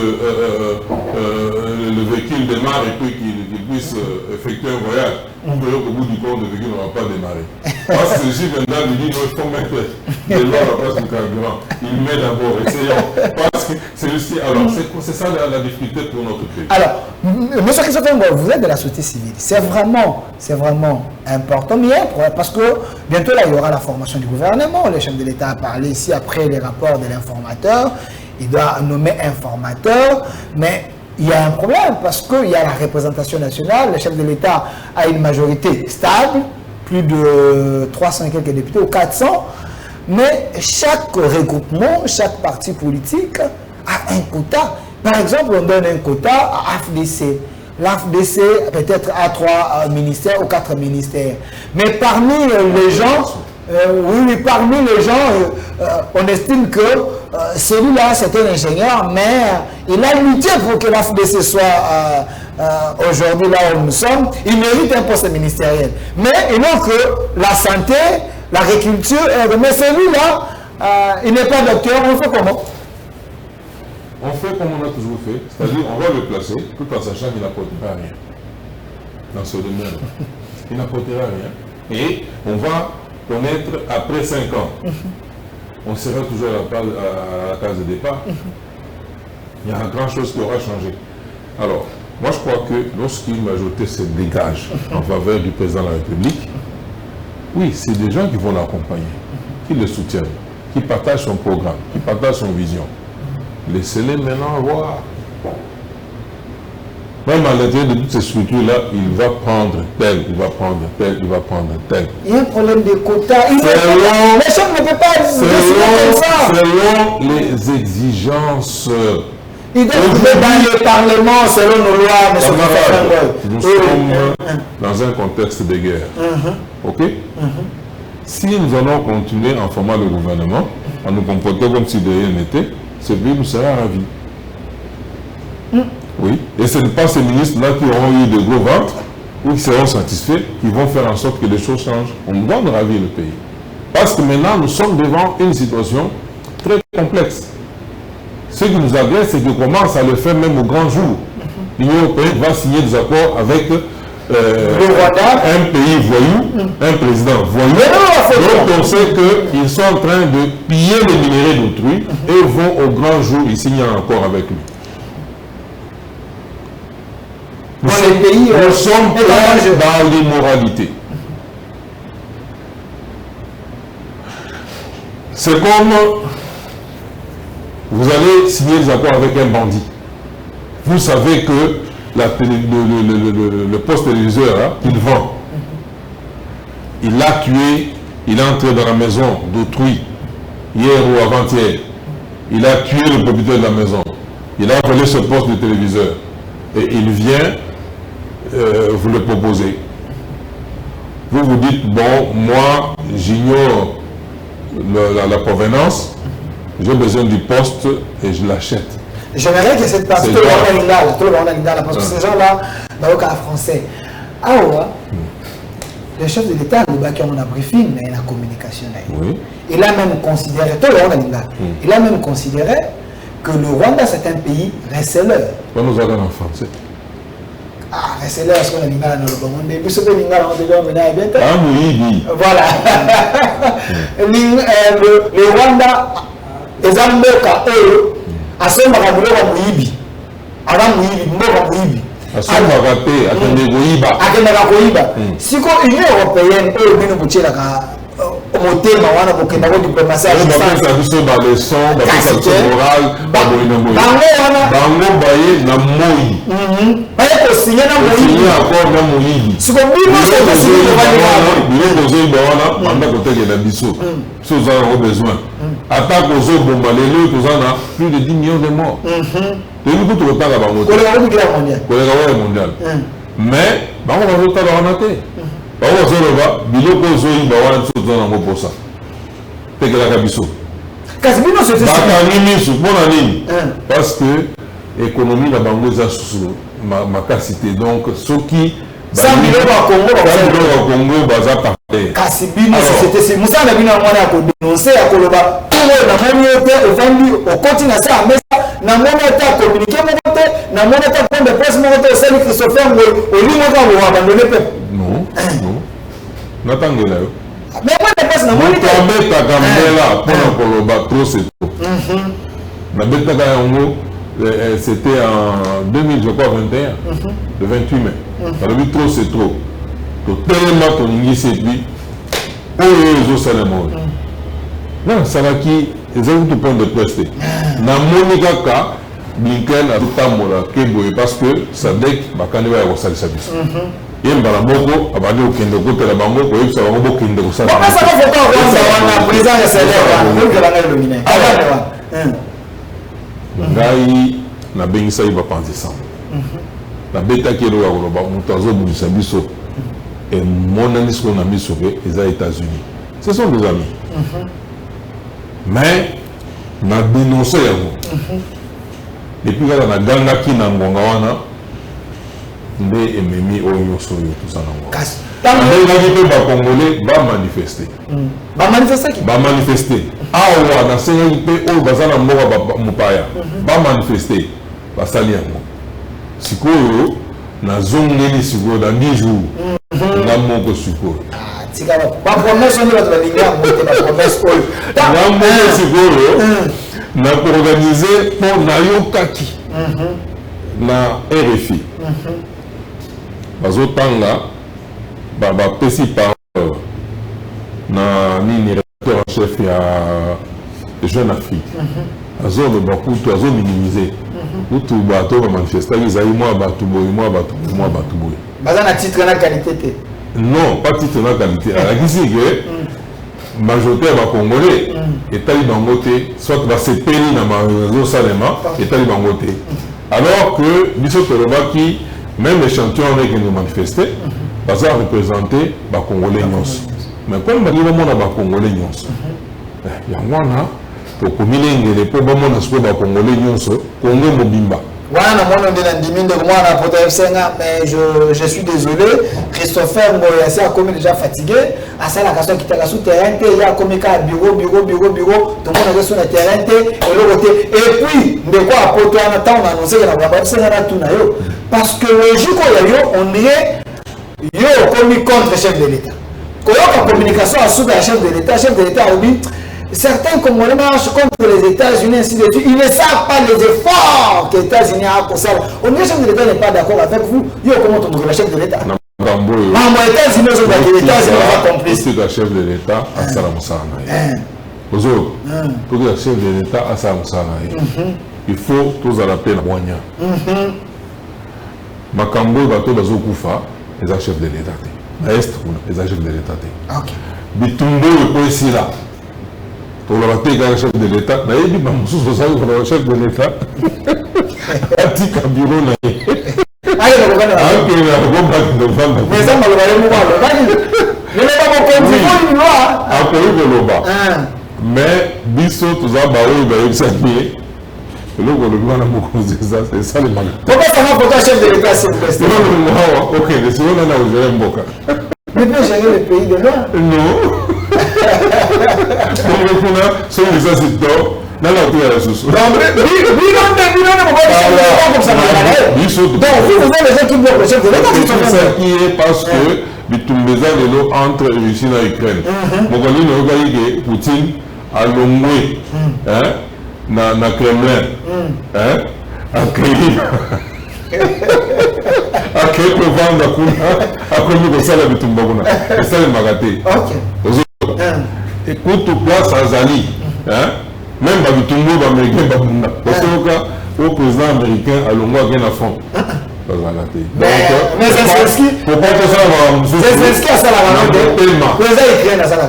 le véhicule démarre et puis qu'il puisse effectuer un voyage. Vous verrez qu'au bout du compte, le véhicule n'aura pas démarré. Parce que celui viendra lui dire, il faut mettre des lois à la place du carburant. Il met d'abord, essayons. Parce que celui-ci, alors c'est ça la difficulté pour notre pays. Alors, M. Christophe Ngo, vous êtes de la société civile. C'est vraiment important. Mais il y a un problème parce que bientôt là, il y aura la formation du gouvernement. Le chef de l'État a parlé ici après les rapports de l'informateur. Il doit nommer informateur. Mais il y a un problème parce qu'il y a la représentation nationale. Le chef de l'État a une majorité stable, plus de 300 et quelques députés ou 400. Mais chaque regroupement, chaque parti politique a un quota. Par exemple, on donne un quota à AFDC. L'AFDC peut-être a 3 ministères ou 4 ministères. Mais parmi les gens, parmi les gens, on estime que celui-là, c'est un ingénieur, mais il a lutté pour que l'AFDC soit aujourd'hui là où nous sommes. Il mérite un poste ministériel. Mais il n'a que la santé, l'agriculture, mais celui-là, il n'est pas docteur. On fait comment? On fait comme on a toujours fait, c'est-à-dire on va le placer tout en sachant qu'il n'apportera rien dans ce domaine. Il n'apportera rien. Et on va connaître après 5 ans. On sera toujours à la case de départ. Il y a grand chose qui aura changé. Alors, moi je crois que lorsqu'une majorité se dégage en faveur du président de la République, oui, c'est des gens qui vont l'accompagner, qui le soutiennent, qui partagent son programme, qui partagent son vision. Laissez-les maintenant voir. Même à l'intérieur de toutes ces structures-là, il va prendre tel, il va prendre tel, il va prendre tel. Il y a un problème de quotas. Les gens ne peuvent pas décider comme ça. Selon les exigences. Il doit trouver dans le Parlement, selon nos lois, nous sommes dans un contexte de guerre. OK? Si nous allons continuer en formant le gouvernement, en nous comportant comme si de rien n'était, ce pays nous sera ravi. Oui. Et ce n'est pas ces ministres-là qui auront eu de gros ventres ou qui seront satisfaits qui vont faire en sorte que les choses changent. On doit ravir le pays. Parce que maintenant, nous sommes devant une situation très complexe. Ce qui nous agresse, c'est qu'on commence à le faire même au grand jour. L'Union européenne va signer des accords avec un pays voyou, un président voyou. Donc on sait qu'ils sont en train de piller les minéraux d'autrui et vont au grand jour, ils signent un accord avec lui. Nous sommes dans l'immoralité. C'est comme vous allez signer des accords avec un bandit. Vous savez que le poste téléviseur qu'il vend, il l'a tué, il est entré dans la maison d'autrui hier ou avant-hier. Il a tué le propriétaire de la maison. Il a volé ce poste de téléviseur. Et il vient vous le proposer. Vous vous dites, bon, moi, j'ignore la provenance, j'ai besoin du poste et je l'achète. J'aimerais que cette partie, tout le monde a parce que ces gens-là, dans le cas français, le chef de l'État, on a briefing, mais il a communication. Il a même considéré, tout le monde a il a même considéré que le Rwanda, c'est un pays receleur. On nous a donné en français. Ah, receleur, est-ce qu'on a dit dans le Rwanda? Depuis ce que nous avons dit, voilà. Le Rwanda, les Amboka, eux, asombaka biloko moyibi ala moyibi mboka moyibi asombaka te akendaka koyiba siko union européenne oyo bino botielaka motema wana bokenda ko diplomatie bango baye na moi baye kosinye na moyibi siko bino biloko ozoyiba wana banda kotekela biso so ozala yango besoin attaque aux eaux bombalées, nous avons plus de 10 millions de morts. Et nous avons tout à la mondiale. Mais, on va tout à la mondiale. On va tout à la biloko zoi bawana tout dans le posa. Peke la kabiso. Kasbino c'est ça. Parce que l'économie la bango za sous ma capacité. Donc ceux qui ça Congo baza parler. Kasibino société c'est Moussa na bino mwana ko dénoncer ya koloba tout na moni ote ofandi au continent ça mais na moni ote communiquer mon côté na mon état de presse mon état c'est Christopher au lieu de abandonner peuple. Non, non. N'attendez là. Mais moi de presse na mon état. Quand ta caméra pour le trop c'est trop. Na bête c'était en 2000 je crois 21, le 28 mai. La vie trop c'est trop. Tellement ton initié puis oh les autres salamons. Non, ça va qui ils ont tout point de presse. Na Monica Ka Blinken a tout tamola keboye parce que ça dès bakane va yosali sabiso. Yemba la moko abandi okende ko tela bango ko yebisa bango bokende ko sala. Ba ça va photo wana président ya Sélère wa que la ngalo mine. Ngai na bengisa iba panzisa. Na beta kelo ya koloba mutazo bulisa biso et mon ami ce qu'on a mis sur les États-Unis. Ce sont des amis. Mais on a dénoncé. Et puis on a ganga qui n'a pas de ennemi au Yosoyo tout ça. Les Congolais vont manifester. Va manifester. Ah ouais, dans ce pays où bazana moko mupaya. Va manifester. Va salir. Sikoyo na zongeli sikoyo dans 10 jours. Namoko sikoyo. Ah, tika ba promesse on va te la monter la promesse ko. Namoko sikoyo. Na organiser pour na yokaki. Na RFI. Bazotanga ba pesi par na ni rédacteur en chef ya Jeune Afrique. Azo de bakutu azo minimiser. Utu bato ba manifester ils ayi moi batu boy moi batu boy. Bazana titre na qualité. Non, pas titre na qualité. Alors ici que majorité ba congolais et taliban voté soit va se péri na réseau salema et taliban voté. Alors que biso qui même les champions avec nous manifester baza représenter ba congolais nyonso. Mais comme ba limo na ba congolais nyonso. Ya mwana to komilengele po ba mona so ba congolais nyonso Congo mobimba. Voilà, moi, mais je suis désolé. Christopher Moyassi a commis déjà fatigué. À ça, la question qui était sous terrain, il y a commis bureau. Tout le monde est sur le terrain. Et puis, de quoi à Poto, on attend, on a annoncé que la tout. Parce que logique, on dirait, il y a commis contre le chef de l'État. Quand il y a communication à sous le chef de l'État a dit. Certains Congolais marchent contre les États-Unis, ainsi de suite. Ils ne savent pas les efforts que les États-Unis ont pour ça. On dit que le chef de l'État n'est pas d'accord avec vous. Yo, comment on le chef de l'État? Les États-Unis ont compris. C'est le chef de l'État à Salamoussana. Pour que le chef de l'État à Salamoussana, il faut tous à la paix la moigne. Makambo, bateau, bazo Koufa, les chefs de l'État. Est, les chefs de l'État. Bitumbo, le point ici là. Pour le chef de l'État, il dit le chef de l'État. Atika bureau na. Mais ça m'a mais biso tous c'est ça le mal. Pourquoi ça m'a pour chef de l'État s'il vous plaît? Ok, c'est on a ouvert Mboka. Mais peut gérer le pays de loin? Non. Sur les assistants, dans la tour à la sauce. Donc, vous avez les gens qui bloquent le chef de l'État. C'est ça qui est parce que Bitumbeza de l'eau entre Russie et Ukraine. Mokali ne regarde que Poutine a l'ongoué na Kremlin. A créé le vent d'Akuna, a commis comme ça la Bitumbaguna. C'est ça le magaté. Écoute, place à Zali. Même Babitumbo, Américain, Babunda. Parce que le président américain a l'ongoué à gain à fond. Mais c'est ce qui. Pourquoi c'est ce qui a ça la le président ukrainien a ça la le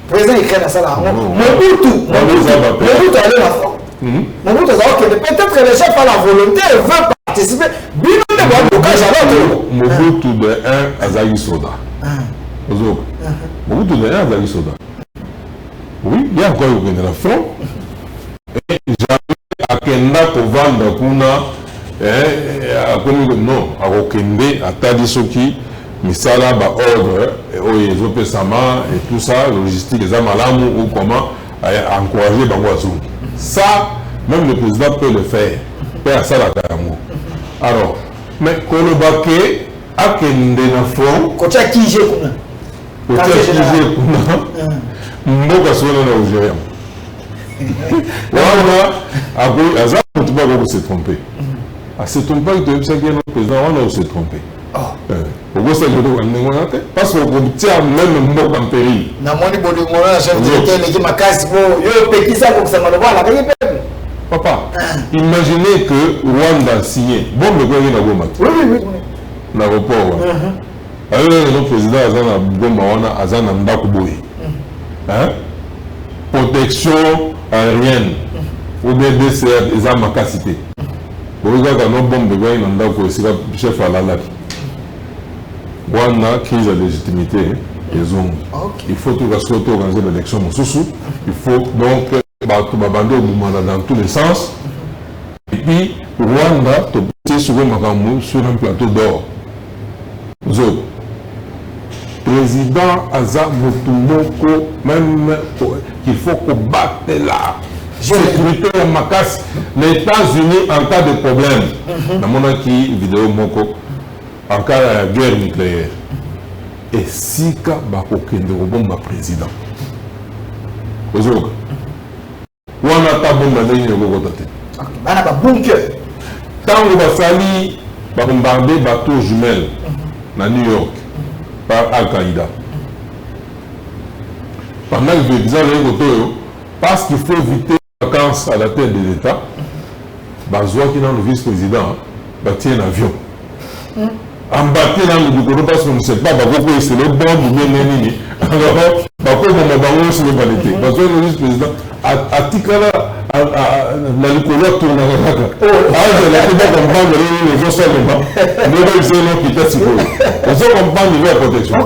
président ukrainien a ça la Mobutu allait la France. Mobutu peut-être que le chef a la volonté et veut participer. Mobutu de 1 à Zali Soda. Mobutu de 1 à Zali Soda. Oui, il y a encore eu la front. Et j'avais à Kenda pour vendre non, à Okende, à Tadisoki, Misala, ordre, et Zopesama, et tout ça, logistique, les Amalamu, ou comment encourager Bangouazou. Ça, même le président peut le faire. et à ça la gamme. Alors, mais quand le baquet a qu'un des enfants, quand tu as qui j'ai qu'on a. quand tu as qui j'ai qu'on a, mboka sonne au Algérien. Voilà, après, à ça, on ne peut pas se tromper. À se tromper, tu as dit que notre président, on a se tromper. Pourquoi ça ne parce qu'on obtient même mboka en péril. Na moni bodi mona chef de l'État qui m'a cassé pour yo petit ça pour ça me voir la papa, imaginez que Rwanda a signé. Bon, mais quoi, il y a un oui. L'aéroport. Alors, le président Azana Goma, Azana Ndakuboy. Protection aérienne. Ou bien DCR, ils ont ma capacité. Vous regardez nos bombes de Gaïn, c'est le chef à la lac. Rwanda, crise de légitimité. Il faut tout organiser l'élection. Il faut donc. Dans tous les sens. Et puis, Rwanda, sur un plateau d'or. Président Aza Motumoko, même qu'il faut combattre la sécurité en Makas, les États-Unis en cas de problème. Dans mon vidéo Moko, en cas de guerre nucléaire. Et si ka bakokende robomba président. On a pas bon dans les on a pas bunker. Tant que basali bombarder bateau jumelle à New York par Al-Qaïda. Pendant que je disais parce qu'il faut éviter les vacances à la tête de l'État, Bazoua qui est dans le vice-président bâtit un avion. En bâtir dans le Boukono parce qu'on ne sait pas pourquoi c'est le bon ou bien l'ennemi. Alors, pourquoi on m'a barré sur le banité. Parce que le vice-président a Tikala, la Nicolas tourne à la Raka. Je n'ai pas comprendre les gens seulement. Mais c'est l'homme qui était sur eux. On se comprend niveau de protection.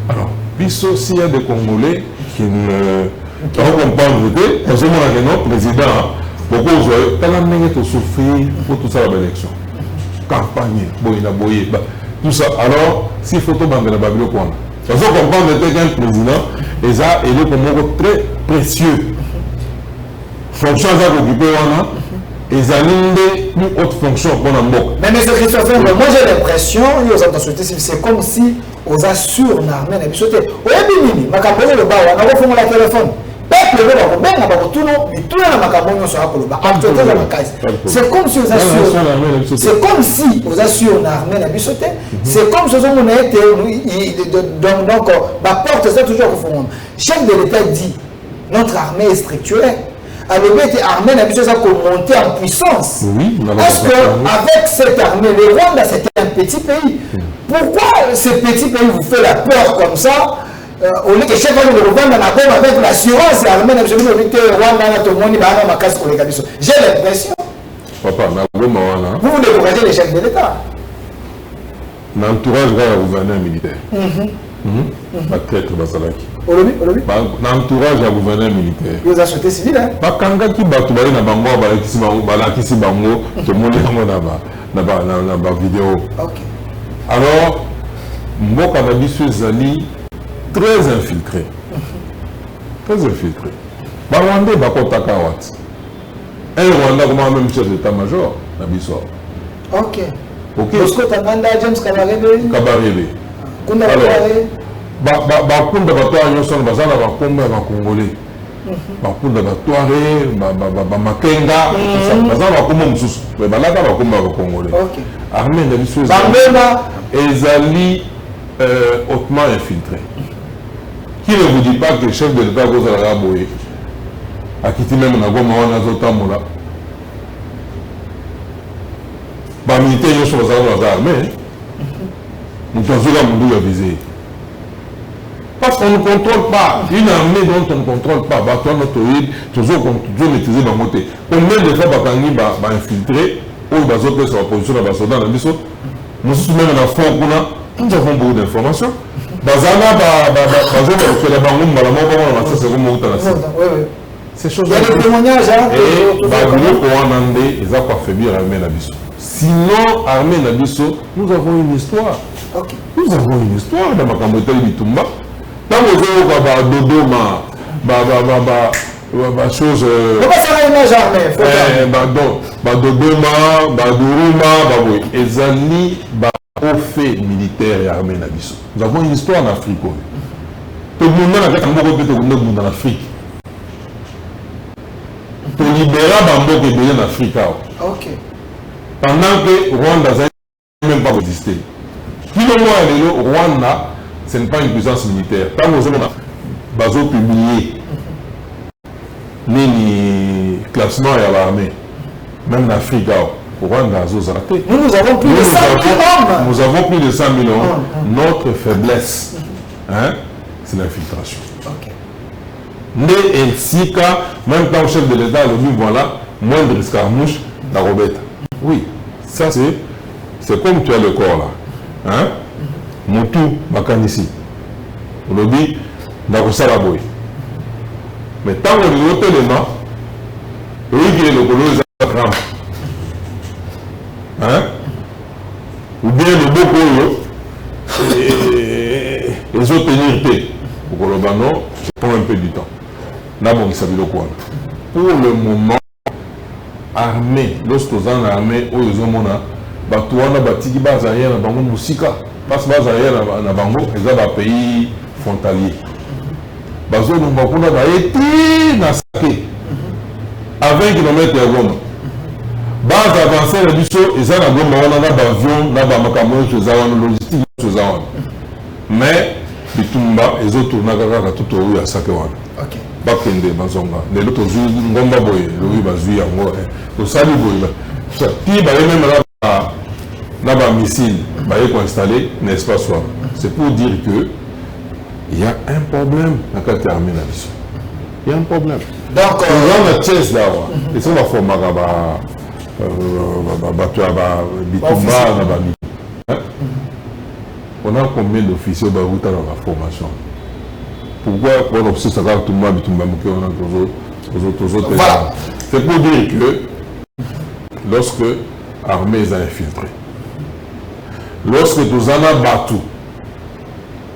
Alors, puis s'il y a des Congolais qui ne comprennent pas le voter, parce que mon président, beaucoup de gens, quand la main est au souffrir pour tout ça à l'élection. Campagne, boye, tout ça. Alors, s'il faut tout banque de la Babylone, parce qu'on comprend qu'un président, et ça, il est comme très précieux. Fonction à occuper, ils ont une autre fonction pour la mort. Mais M. Christophe, moi j'ai l'impression, c'est comme si aux assure l'armée n'a pas sauté. Oui, Bimini, ma campagne le bas, on a refait mon téléphone. Peuple, c'est comme si aux assure. C'est comme si aux assure l'armée n'a pas sauté. C'est comme si on a été. Donc, la porte, c'est toujours au fond. Chef de l'État dit notre armée est structurée. Alors, l'armée n'a pas monter en puissance. Est-ce qu'avec cette armée, le Rwanda, c'était un petit pays. Pourquoi ce petit pays vous fait la peur comme ça? Au lieu que chef de Rwanda n'a pas avec l'assurance, l'armée n'a pas évité Rwanda, tout le monde va ma casse pour les cabissos. J'ai l'impression. Papa, vous découragez les chefs de l'État. L'entourage va au gouverneur militaire. La traître Basalaki. L'entourage au gouverneur militaire. Vous avez sauté civil, hein? Pas quand qui bat tout le monde, balakisi bango, tout le monde est dans la vidéo. Alors, moi, quand je suis Zali, très infiltré. Très infiltré. Rwanda, Bakotaka Wat. Un Rwanda, comme même chef d'état-major, Nabiso. Ok. Bosco Tanganda, James Kabarebe. Kabarebe. Alors, Bakunda Batoa, Yoson, Bazana, Bakomba, Bakongolais. Bakunda Batoare, Makenga, Bazana, Bakoma Moussous. Mais Balaka, Bakomba, Bakongolais. Armée Nabiso. Ezali hautement infiltré. Qui ne vous dit pas que le chef de l'État cause à la Boye a quitté même la Goma ou la Mola. Les militaires sont dans l'armée. Nous avons visé. Parce qu'on ne contrôle pas. Une armée dont on ne contrôle pas. Toujours maîtriser dans côté. Combien de fois Bakangi va infiltrer ou va sauter sur la position de la soldats dans le biseau? Nous sommes même dans le fond. Nous avons beaucoup d'informations. Ces choses. Il y a des témoignages. Sinon, Armée Nabiso, nous avons une histoire. Nous avons une histoire dans ma campagne Bitumba. Dans le Dodoma, la chose... Pourquoi ça va image armée? Dodoma, Douruma, Ezali, au fait militaire et armée Nabiso. Nous avons une histoire en Afrique. Tout le monde a en Afrique. Pour libérer Bambo qui est en Afrique. Ok. Pendant que Rwanda n'a même pas existé. Tout le monde Rwanda, ce n'est pas une puissance militaire. Tant que nous avons publié les classements et l'armée, même en Afrique, Rwanda, nous avons plus de 100 000 hommes. Nous avons plus de 100 000 hommes. Notre faiblesse, hein, c'est l'infiltration. Ok. Né ainsi qu'à, même quand le chef de l'État le dit, voilà, moindre escarmouche, la robette. Oui, ça c'est comme tu as le corps là. Hein? Moutou, Makanisi. On le dit, Nakosalaboy. Mais tant qu'on est au élément, oui, qui est le colonel Zakram. Hein? Ou bien le beau polo, et les autres tenir pour le banon, ça prend un peu du temps. Là, bon, il s'habille le coin. Pour le moment, armée, lorsque vous en armée, où ils ont mon Batouana, Batiki, Bazaïen, Bango, Moussika, parce que Bazaïen, Bango, ils ont un pays frontalier. Bazo, nous avons été Nassake, à 20 km de Goma. Bas avancé, les bichos, ils ont un Goma, on a un avion, on a un Makamon, ils ont une logistique, ils ont. Mais, Bitumba, ils ont tourné à tout au à Sakewan. Ok. Bakende Bazonga, les autres jours, Ngomba Boy, le Bazui, Yango, le Sali Boy. Puis, même là, missile, installé, n'est-ce pas soi. C'est pour dire que il y a un problème dans la termine la mission. Il y a un problème. Donc, on a une chaise là, et ça va faire on a combien d'officiers dans la formation? Pourquoi on a ça va tout le monde c'est pour dire que lorsque l'armée est infiltrée, lorsque nous avons battu,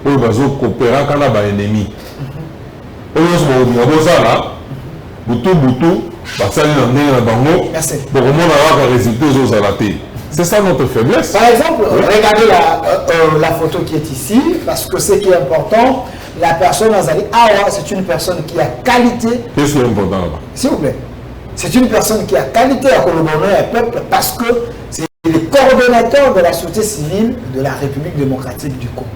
on va coopérer avec un ennemi. On va c'est ça notre faiblesse. Par exemple, regardez la photo qui est ici, parce que ce qui est important, la personne Azali Awa, c'est une personne qui a qualité. Qu'est-ce qui est important là-bas? S'il vous plaît. C'est une personne qui a qualité à collaborer avec le peuple parce que c'est le coordonnateur de la société civile de la République démocratique du Congo.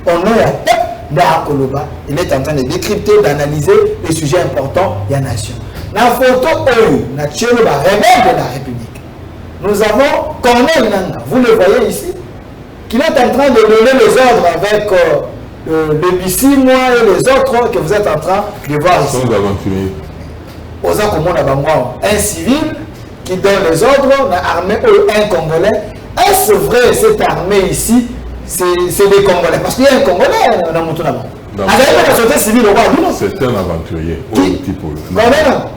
On est à peuple d'Akoloba. Il est en train de décrypter, d'analyser les sujets importants de la nation. La photo la rebelle de la République. Nous avons Corneille Nanga, vous le voyez ici, qu'il est en train de donner les ordres avec le Bissimo et les autres que vous êtes en train de voir ici. Un civil qui donne les ordres, l'armée ou un Congolais. Est-ce vrai cette armée ici, c'est des Congolais? Parce qu'il y a un Congolais dans mon tour là-bas. C'est un aventurier.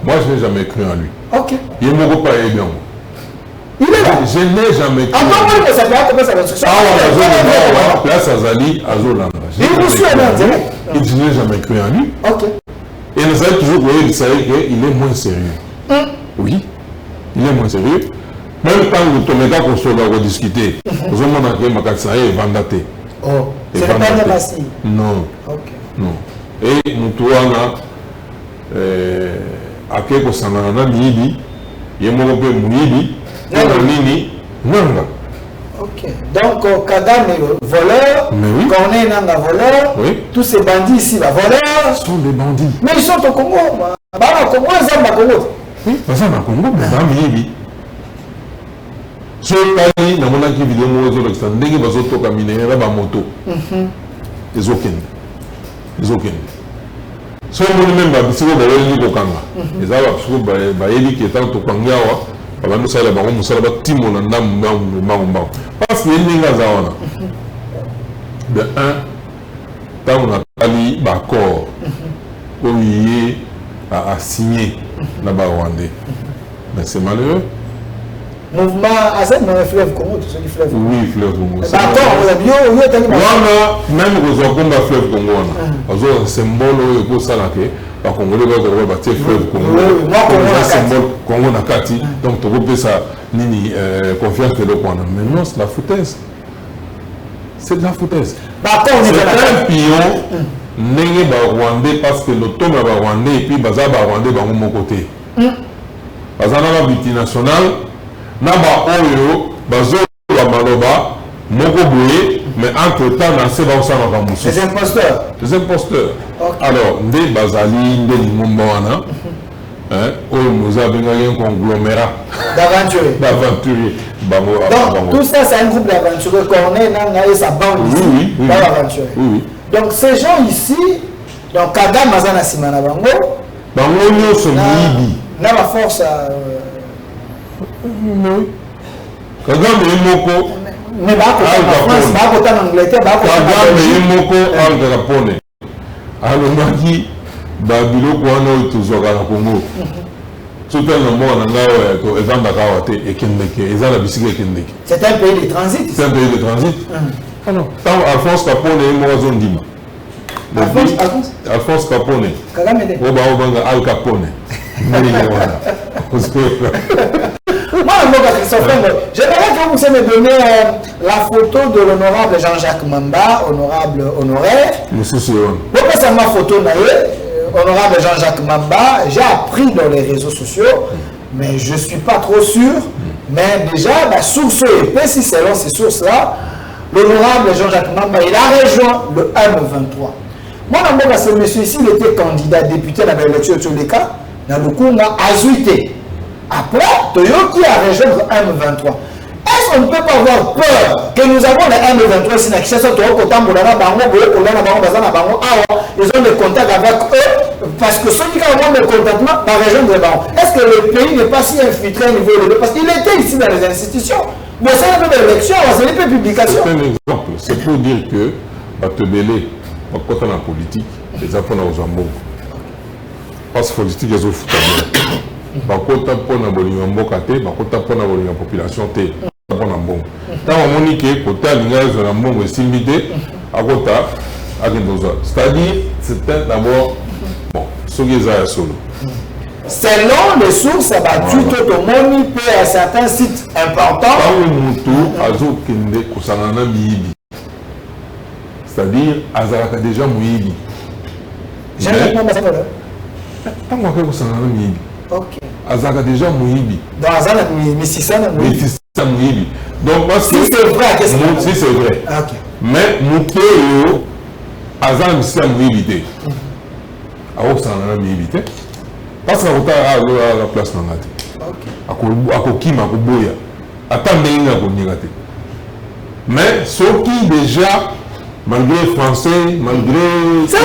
Moi, je n'ai jamais cru en lui. Ok. Il ne m'a pas aidé. Il est là. Je n'ai jamais cru. Je n'ai jamais cru en lui. Ok. Et nous avons toujours voulu qu'il est moins sérieux. Oui, il est moins sérieux. Même quand nous sommes là pour discuter, nous avons dit que est vendaté. Oh, c'est pas de la scie. Non. Ok. Non. Et nous avons à quelque chose dans le Nibi, il y a un peu de Nibi, Nanga. Ok. Donc, Kagame voleur, Corneille Nanga voleur, tous ces bandits ici, voleurs. Ce sont des bandits. Mais ils sont au Congo. Au Congo, ils sont au Congo. Oui, ils sont au Congo, mais dans le Nibi. Ce pays, dans mon avis, vidéo, nous avons dit que nous avons miné la moto. Les aucun. Les aucun. Si on même pas, si vous avez dit Kanga, les Arabes, si vous avez dit qu'il est en Kanga, nous savons que nous savons que Timo n'a pas parce qu'il y a une Gazawana. De un, quand on a parlé d'accord, on y a signé là-bas au Rwandais. Mais c'est malheureux. Mouvement Azem dans le fleuve Congo, tout ce qui fleuve. Oui, fleuve Congo. D'accord, vous avez bien. Même que vous avez un fleuve Congo, c'est un symbole pour ça que Les Congolais vont bâtir fleuve Congo. Congo Nakati. Donc, tu peux ça, confiance de l'Okwana. Mais non, c'est la foutaise. C'est de la foutaise. C'est un pion, n'est pas rwandais parce que l'automne est rwandais et puis baza ba rwandais ba mon côté. Baza na multinational, na ba oyo, bazo ba maloba, moko boye, mais entre temps na se ba osana ba musu. Les imposteurs. Les imposteurs. Okay. Alors, nde bazali nde limomba wana. Nous avons un conglomérat d'aventuriers. Donc, tout ça, c'est un groupe d'aventuriers qu'on est sa bande ici. Oui. Donc, ces gens ici, donc Kagame Mazana Simana Bango, n'a pas force à. Oui. Kagame est moko. Mais pas autant en Angleterre, pas Kagame est moko en Japon. Alors, Babilo Kouano Tuzora Congo. Tout un moment, on a Evandakawa et Kendeke, et la bicyclette Kendeke. C'est un pays de transit. C'est un pays de transit. Ah non. Tant Alphonse Capone et Morazon Dima. Alphonse Capone. Kagame. Obanga Al Capone. Moi, j'aimerais que vous me donner la photo de l'honorable Jean-Jacques Mamba, honoraire. Monsieur Sion. Vous passez ma photo, honorable Jean-Jacques Mamba, j'ai appris dans les réseaux sociaux, mais je ne suis pas trop sûr. Mais déjà, la source épais, si selon ces sources-là, l'honorable Jean-Jacques Mamba, il a rejoint le M23. Moi, ce monsieur ici, il était candidat député dans l'élection de tous les cas, dans le coup, à Azuité. Après, Toyoki a rejoint le M23. Est-ce qu'on ne peut pas avoir peur que nous avons les M23 ici, ils ont des contacts avec eux, parce que ceux qui ont des contacts dans la région de Baron. Est-ce que le pays n'est pas si infiltré au niveau de l'État? Parce qu'il était ici dans les institutions. Bon, c'est un peu d'élection, c'est un peu de publication. C'est un exemple. C'est pour dire que, Batebele, quand on a la politique, les enfants ont besoin. Parce que la politique, ils ont foutu bien. Bakota pona bolinga mboka te, bakota pona bolinga population te, pona mbongo. Tant on dit que kota linga zona mbongo esimbi te, akota akendoza. C'est-à-dire, c'est d'abord bon, sogeza ya solo. Selon les sources, abattu tout au monde peut à certains sites importants. Quand mutu azo kende kosangana miyibi. C'est-à-dire azalaka déjà muyibi. J'ai pas ça là. Tant qu'on kosangana miyibi. OK. Azaka déjà Mouibi. Dans Azana Mississana Mouibi. Donc parce que si c'est vrai, qu'est-ce que c'est? Si c'est vrai. OK. Mais Moukéo Azana Mississana Mouibi. Ah ça n'a Mouibi. Parce que à la place Nangate. OK. Akokima Koboya. Attendez une Akonigate. Mais ceux qui déjà malgré français, malgré ça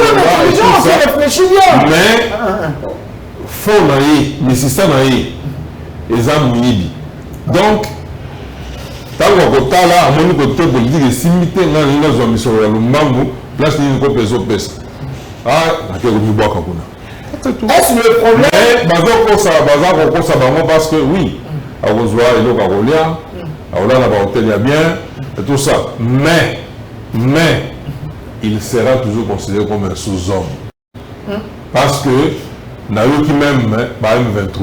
réfléchit bien. Mais fond naïe, mais c'est ça naïe, et ça mouibi. Donc, tant qu'on a là, à mon côté politique, et si mité là, il y a mis sur le mango, place il y a une copie de ah, il y a une boîte à kuna. Est-ce le problème? Mais, parce que oui, à Rosoa, il y a Carolia, à Ola, la hôtel, il y a bien, et tout ça. Mais, il sera toujours considéré comme un sous-homme. Parce que, Nayoki même, M23,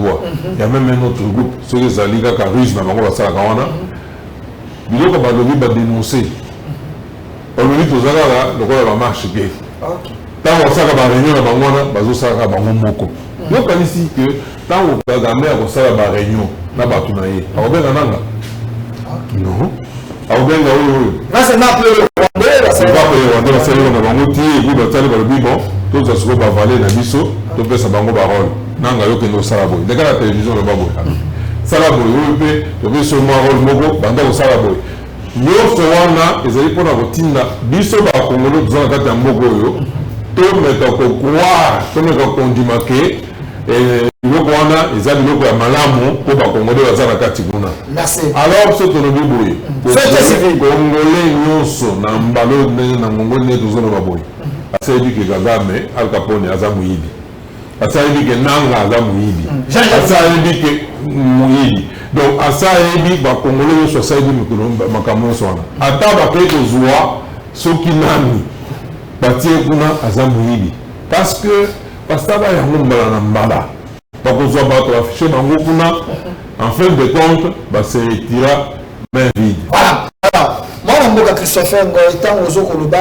il y a même un autre groupe, ceux qui sont allés à Russe, dans le Salakawana, il y a des dénoncer. On lui dit aux Arabes, le roi va marcher. Tant qu'on s'est réunion à Bangoana, Bazo Sara Bangomoko. Il y a ici que tant qu'on a gagné à Rossala Réunion, n'a pas tout naïe. A Robert Nananga. Non. A Robert Naoui. Là, c'est ma peur. C'est pas pour les Rwandais, c'est le Bangoti, et puis Batali Balbibon, tout ça se va valer dans Bisso, tout peut s'abango parole. Nanga yo kendo Salaboy. Dès que la télévision le Baboy. Salaboy, oui, tu peux sur moi rôle Mogo, Banda au Salaboy. Yo Sowana, ils allaient pour la routine, Bisso va Congolo, nous avons un Mogo yo, tout met à croire, tout met à condumaquer, et Yokoana, ils allaient le à Malamo, pour la Congolo, à Zaracatiguna. Merci. Alors, ce que nous disons, c'est que Congolais, nous sommes dans le ballon, dans le Congolais, nous sommes dans le Baboy. Asaibi ke Kagame, Al Capone aza muyibi. Asaibi ke Nanga aza muyibi. Asaibi ke muyibi. Donc asaibi ba Congolais so asaibi makambo so wana. Ata ba ke kozwa soki nani batie kuna aza muyibi. Parce que parce que ça va y avoir un mbala. Donc on soit battu affiché dans le groupe, en fin de compte, c'est retira main vide. Voilà. Alors, moi, mon Christopher Ngoïtan, aux Okoloba,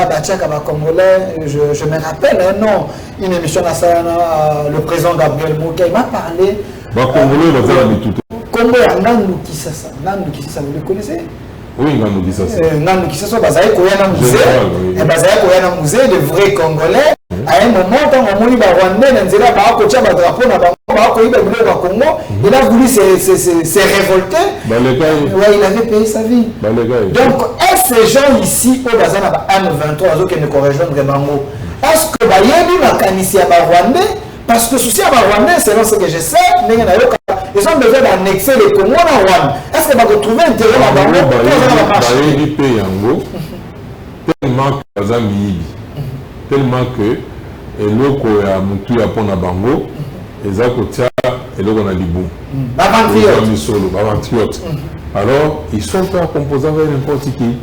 Congolais, je me rappelle un nom, une émission à le président Gabriel Mouka, il m'a parlé. Congolais, va faire tout. Congo, Nandou Kisasa, vous le connaissez? Oui, Nandou Kisasa. Nandou Kisasa, Bazaï Koyana Musée, et Bazaï Koyana Musée, le vrai Congolais. À un moment, quand on a dit Rwandais, il a voulu se révolter. Il avait payé sa vie. Donc, est-ce que ces gens ici, au Bazan M23, qui ne correspondent vraiment, est-ce que il y a des Rwandais? Parce que souci à Rwandais, selon ce que je sais, ils ont besoin d'annexer les Congo à Rwanda. Est-ce que va retrouver un terrain là-bas? Tellement que eloko ya mutu ya pona bango eza kotia eloko na libu bavantriote. Alors ils sont pas composés avec n'importe qui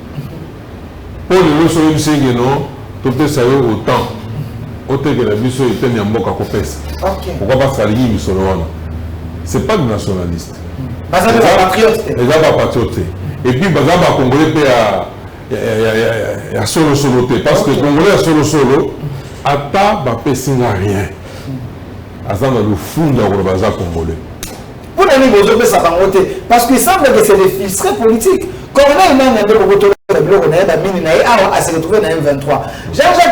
pour le so yebisenge non tout ça autant autant que la biso eteni ya mboka kopesa. Pourquoi pas salingi bisolo wana? C'est pas des nationalistes. Baza ba patriote. Eza ba patriote. Et puis baza ba congolais pe ya solo parce que congolais ya solo ata bapesi na rien aza na lufunda oyo baza congolais. Pour nani bozopesa bango te parce qu'il semble que c'est des filtres politiques. Corneille nanga nde bokotola biloko na ye bamini na ye awa ase retrouvé na M23. Jean-Jacques